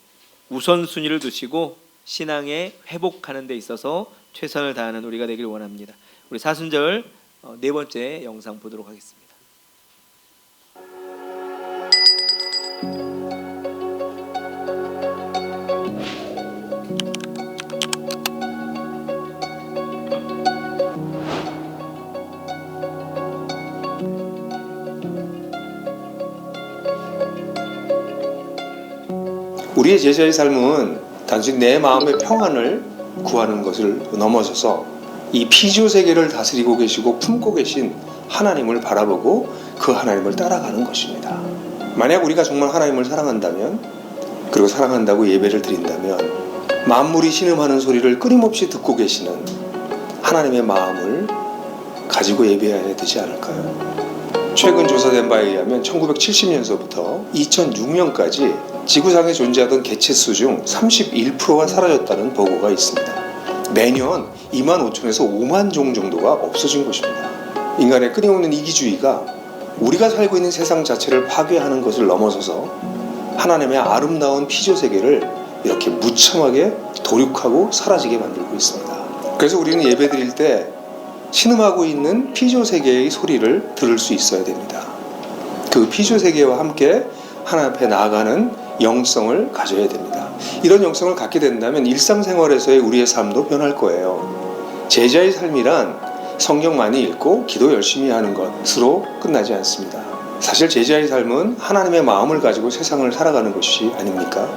우선순위를 두시고 신앙에 회복하는 데 있어서 최선을 다하는 우리가 되길 원합니다. 우리 사순절 네 번째 영상 보도록 하겠습니다. 우리의 제자의 삶은 단순히 내 마음의 평안을 구하는 것을 넘어서서 이 피조 세계를 다스리고 계시고 품고 계신 하나님을 바라보고 그 하나님을 따라가는 것입니다. 만약 우리가 정말 하나님을 사랑한다면, 그리고 사랑한다고 예배를 드린다면 만물이 신음하는 소리를 끊임없이 듣고 계시는 하나님의 마음을 가지고 예배해야 되지 않을까요? 최근 조사된 바에 의하면 1970년서부터 2006년까지 지구상에 존재하던 개체수 중 31%가 사라졌다는 보고가 있습니다. 매년 2만 5천에서 5만 종 정도가 없어진 것입니다. 인간의 끊임없는 이기주의가 우리가 살고 있는 세상 자체를 파괴하는 것을 넘어서서 하나님의 아름다운 피조세계를 이렇게 무참하게 도륙하고 사라지게 만들고 있습니다. 그래서 우리는 예배드릴 때 신음하고 있는 피조세계의 소리를 들을 수 있어야 됩니다. 그 피조세계와 함께 하나님 앞에 나아가는 영성을 가져야 됩니다. 이런 영성을 갖게 된다면 일상생활에서의 우리의 삶도 변할 거예요. 제자의 삶이란 성경 많이 읽고 기도 열심히 하는 것으로 끝나지 않습니다. 사실 제자의 삶은 하나님의 마음을 가지고 세상을 살아가는 것이 아닙니까?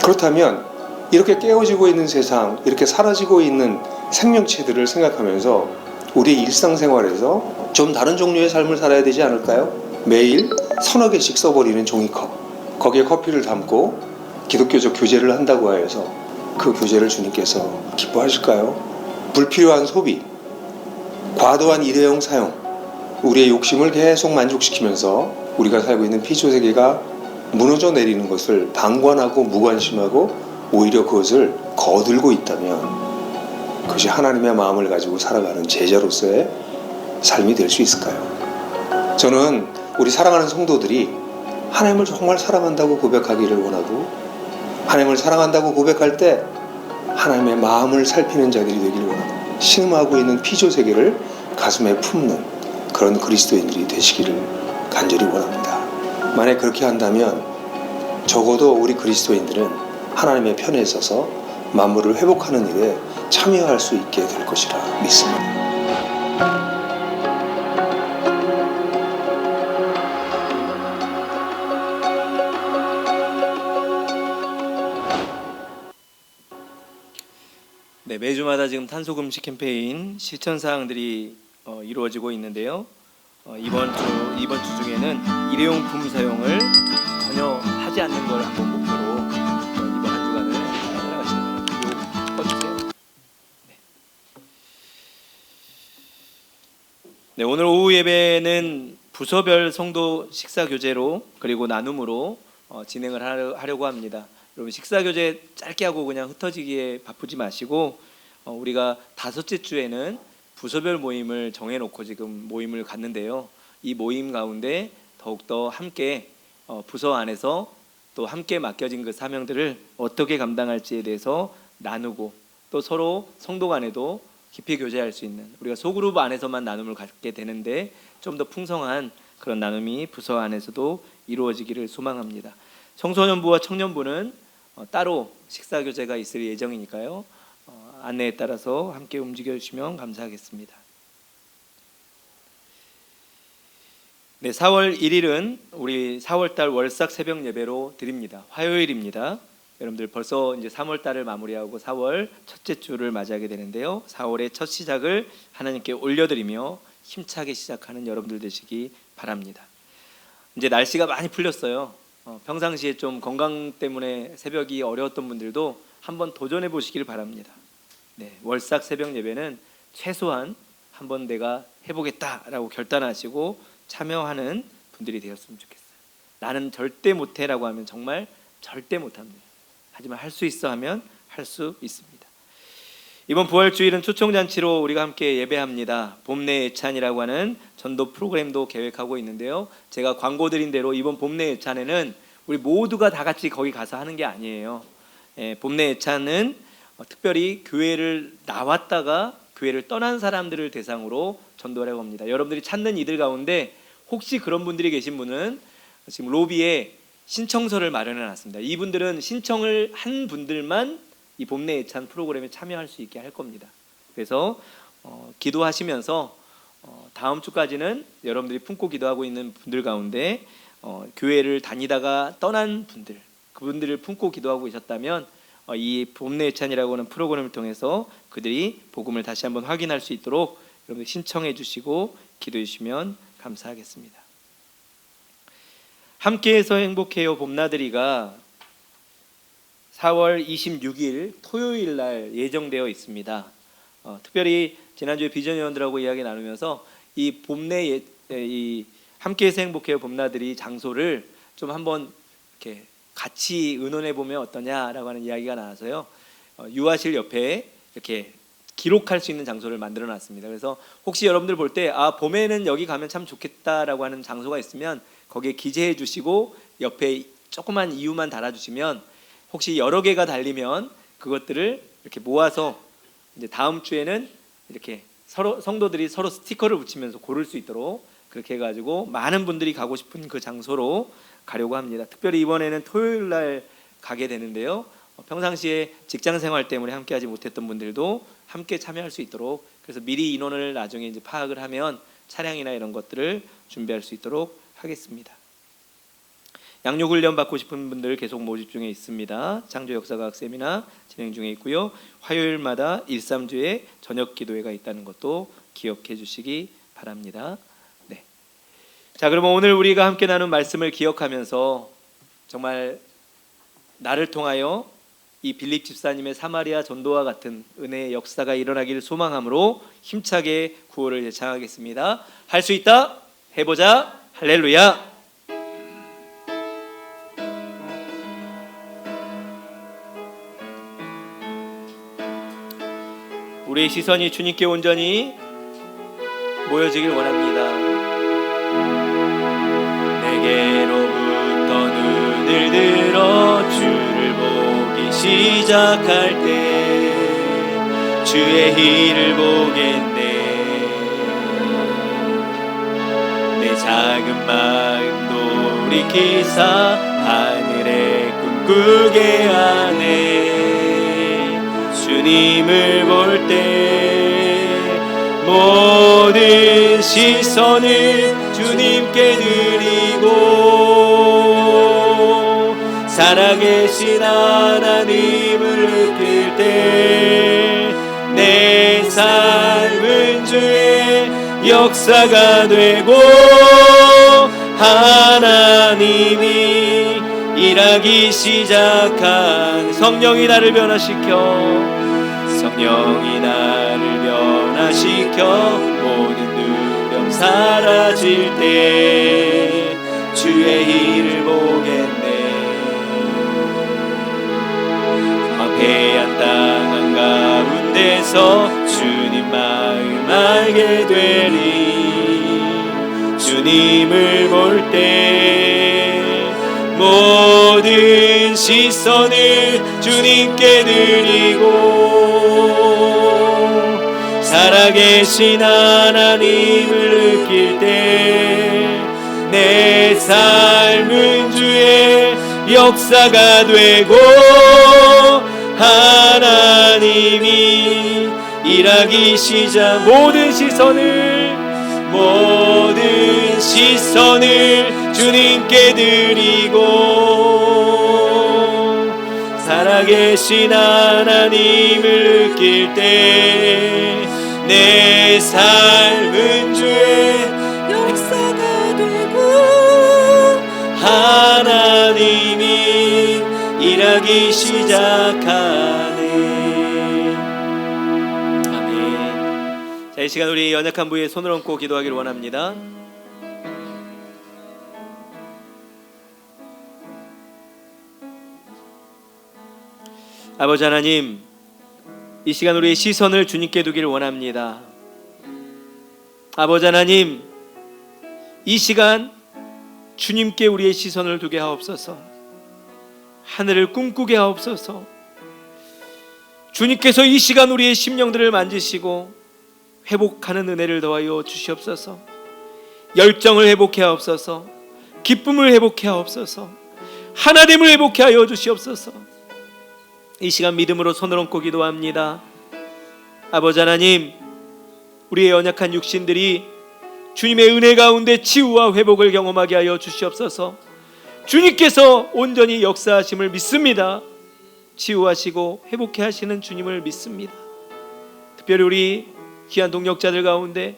그렇다면 이렇게 깨어지고 있는 세상, 이렇게 사라지고 있는 생명체들을 생각하면서 우리 일상생활에서 좀 다른 종류의 삶을 살아야 되지 않을까요? 매일 서너 개씩 써버리는 종이컵, 거기에 커피를 담고 기독교적 교제를 한다고 하여서 그 교제를 주님께서 기뻐하실까요? 불필요한 소비, 과도한 일회용 사용, 우리의 욕심을 계속 만족시키면서 우리가 살고 있는 피조세계가 무너져 내리는 것을 방관하고 무관심하고 오히려 그것을 거들고 있다면 그것이 하나님의 마음을 가지고 살아가는 제자로서의 삶이 될 수 있을까요? 저는 우리 사랑하는 성도들이 하나님을 정말 사랑한다고 고백하기를 원하고, 하나님을 사랑한다고 고백할 때 하나님의 마음을 살피는 자들이 되기를 원하고, 신음하고 있는 피조세계를 가슴에 품는 그런 그리스도인들이 되시기를 간절히 원합니다. 만약 그렇게 한다면 적어도 우리 그리스도인들은 하나님의 편에 서서 만물을 회복하는 일에 참여할 수 있게 될 것이라 믿습니다. 교회마다 지금 탄소금식 캠페인 실천 사항들이 이루어지고 있는데요. 이번 주 중에는 일회용품 사용을 전혀 하지 않는 걸 한번 목표로 이번 한 주간을 살아가시는 바랍니다. 꺼주세요. 네, 오늘 오후 예배는 부서별 성도 식사 교제로 그리고 나눔으로 진행을 하려고 합니다. 여러분 식사 교제 짧게 하고 그냥 흩어지기에 바쁘지 마시고 우리가 다섯째 주에는 부서별 모임을 정해놓고 지금 모임을 갖는데요. 이 모임 가운데 더욱더 함께 부서 안에서 또 함께 맡겨진 그 사명들을 어떻게 감당할지에 대해서 나누고 또 서로 성도 간에도 깊이 교제할 수 있는 우리가 소그룹 안에서만 나눔을 갖게 되는데 좀 더 풍성한 그런 나눔이 부서 안에서도 이루어지기를 소망합니다. 청소년부와 청년부는 따로 식사 교제가 있을 예정이니까요. 안내에 따라서 함께 움직여 주시면 감사하겠습니다. 네, 4월 1일은 우리 4월달 월삭 새벽 예배로 드립니다. 화요일입니다. 여러분들 벌써 이제 3월달을 마무리하고 4월 첫째 주를 맞이하게 되는데요. 4월의 첫 시작을 하나님께 올려드리며 힘차게 시작하는 여러분들 되시기 바랍니다. 이제 날씨가 많이 풀렸어요. 평상시에 좀 건강 때문에 새벽이 어려웠던 분들도 한번 도전해 보시길 바랍니다. 네, 월삭 새벽 예배는 최소한 한번 내가 해보겠다라고 결단하시고 참여하는 분들이 되었으면 좋겠어요. 나는 절대 못해라고 하면 정말 절대 못합니다. 하지만 할 수 있어 하면 할 수 있습니다. 이번 부활주일은 초청잔치로 우리가 함께 예배합니다. 봄내 예찬이라고 하는 전도 프로그램도 계획하고 있는데요. 제가 광고 드린 대로 이번 봄내 예찬에는 우리 모두가 다 같이 거기 가서 하는 게 아니에요. 봄내 예찬은 특별히 교회를 나왔다가 교회를 떠난 사람들을 대상으로 전도를 해봅니다. 여러분들이 찾는 이들 가운데 혹시 그런 분들이 계신 분은 지금 로비에 신청서를 마련해 놨습니다. 이분들은 신청을 한 분들만 이 봄내 예찬 프로그램에 참여할 수 있게 할 겁니다. 그래서 기도하시면서 다음 주까지는 여러분들이 품고 기도하고 있는 분들 가운데 교회를 다니다가 떠난 분들, 그분들을 품고 기도하고 계셨다면 이 봄내 예찬이라고 하는 프로그램을 통해서 그들이 복음을 다시 한번 확인할 수 있도록 여러분들 신청해 주시고 기도해 주시면 감사하겠습니다. 함께해서 행복해요 봄나들이가 4월 26일 토요일 날 예정되어 있습니다. 특별히 지난주에 비전위원들하고 이야기 나누면서 이 봄내 이 함께해서 행복해요 봄나들이 장소를 좀 한번 이렇게 같이 의논해 보면 어떠냐라고 하는 이야기가 나와서요. 유아실 옆에 이렇게 기록할 수 있는 장소를 만들어 놨습니다. 그래서 혹시 여러분들 볼 때 봄에는 여기 가면 참 좋겠다라고 하는 장소가 있으면 거기에 기재해 주시고 옆에 조그만 이유만 달아주시면 혹시 여러 개가 달리면 그것들을 이렇게 모아서 이제 다음 주에는 이렇게 서로 성도들이 서로 스티커를 붙이면서 고를 수 있도록 그렇게 해가지고 많은 분들이 가고 싶은 그 장소로 가려고 합니다. 특별히 이번에는 토요일 날 가게 되는데요. 평상시에 직장 생활 때문에 함께하지 못했던 분들도 함께 참여할 수 있도록 그래서 미리 인원을 나중에 이제 파악을 하면 차량이나 이런 것들을 준비할 수 있도록 하겠습니다. 양육 훈련 받고 싶은 분들 계속 모집 중에 있습니다. 창조 역사과학 세미나 진행 중에 있고요. 화요일마다 1~3주에 저녁 기도회가 있다는 것도 기억해 주시기 바랍니다. 네. 자, 그러면 오늘 우리가 함께 나눈 말씀을 기억하면서 정말 나를 통하여 이 빌립 집사님의 사마리아 전도와 같은 은혜의 역사가 일어나기를 소망함으로 힘차게 구호를 예창하겠습니다. 할 수 있다. 해보자. 할렐루야. 우리의 시선이 주님께 온전히 모여지길 원합니다. 내게로부터 눈을 들어 주를 보기 시작할 때 주의 일을 보겠네. 내 작은 마음 돌이키사 하늘에 꿈꾸게 하네. 주님을 볼 때 모든 시선을 주님께 드리고 살아계신 하나님을 느낄 때 내 주의 역사가 되고 하나님이 일하기 시작한 성령이 나를 변화시켜 성령이 나를 변화시켜 모든 두려움 사라질 때 주의 일을 보겠네. 황폐한 땅 한가운데서 주님 마음 알게 되리. 주님을 볼 때 모든 시선을 주님께 드리고 살아계신 하나님을 느낄 때 내 삶은 주의 역사가 되고 하나님이 일하기 시작 모든 시선을 주님께 드리고 살아계신 하나님을 느낄 때 내 삶은 주의 역사가 되고 하나님이 일하기 시작하네. 아멘. 자, 이 시간 우리 연약한 부위에 손을 얹고 기도하기를 원합니다. 아버지 하나님, 이 시간 우리의 시선을 주님께 두기를 원합니다. 아버지 하나님, 이 시간 주님께 우리의 시선을 두게 하옵소서. 하늘을 꿈꾸게 하옵소서. 주님께서 이 시간 우리의 심령들을 만지시고 회복하는 은혜를 더하여 주시옵소서. 열정을 회복해 하옵소서. 기쁨을 회복해 하옵소서. 하나됨을 회복해 하여 주시옵소서. 이 시간 믿음으로 손을 얹고 기도합니다. 아버지 하나님, 우리의 연약한 육신들이 주님의 은혜 가운데 치유와 회복을 경험하게 하여 주시옵소서. 주님께서 온전히 역사하심을 믿습니다. 치유하시고 회복해 하시는 주님을 믿습니다. 특별히 우리 귀한 동역자들 가운데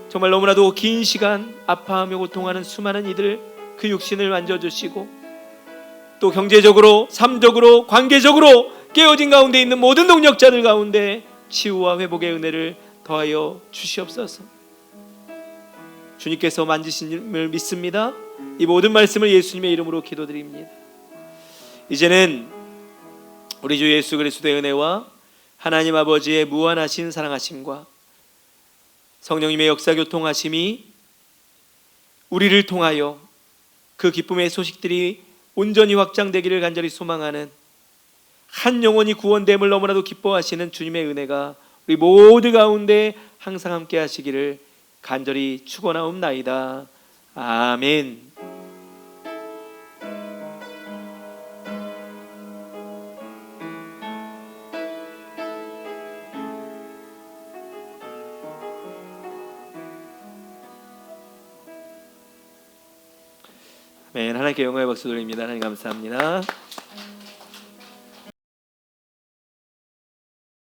정말 너무나도 긴 시간 아파하며 고통하는 수많은 이들 그 육신을 만져주시고 또 경제적으로, 삶적으로, 관계적으로 깨어진 가운데 있는 모든 동역자들 가운데 치유와 회복의 은혜를 더하여 주시옵소서. 주님께서 만지심을 믿습니다. 이 모든 말씀을 예수님의 이름으로 기도드립니다. 이제는 우리 주 예수 그리스도의 은혜와 하나님 아버지의 무한하신 사랑하심과 성령님의 역사 교통하심이 우리를 통하여 그 기쁨의 소식들이 온전히 확장되기를 간절히 소망하는 한 영혼이 구원됨을 너무나도 기뻐하시는 주님의 은혜가 우리 모두 가운데 항상 함께 하시기를 간절히 축원하옵나이다. 아멘. 아멘. 하나님께 영광의 박수 드립니다. 하나님 감사합니다.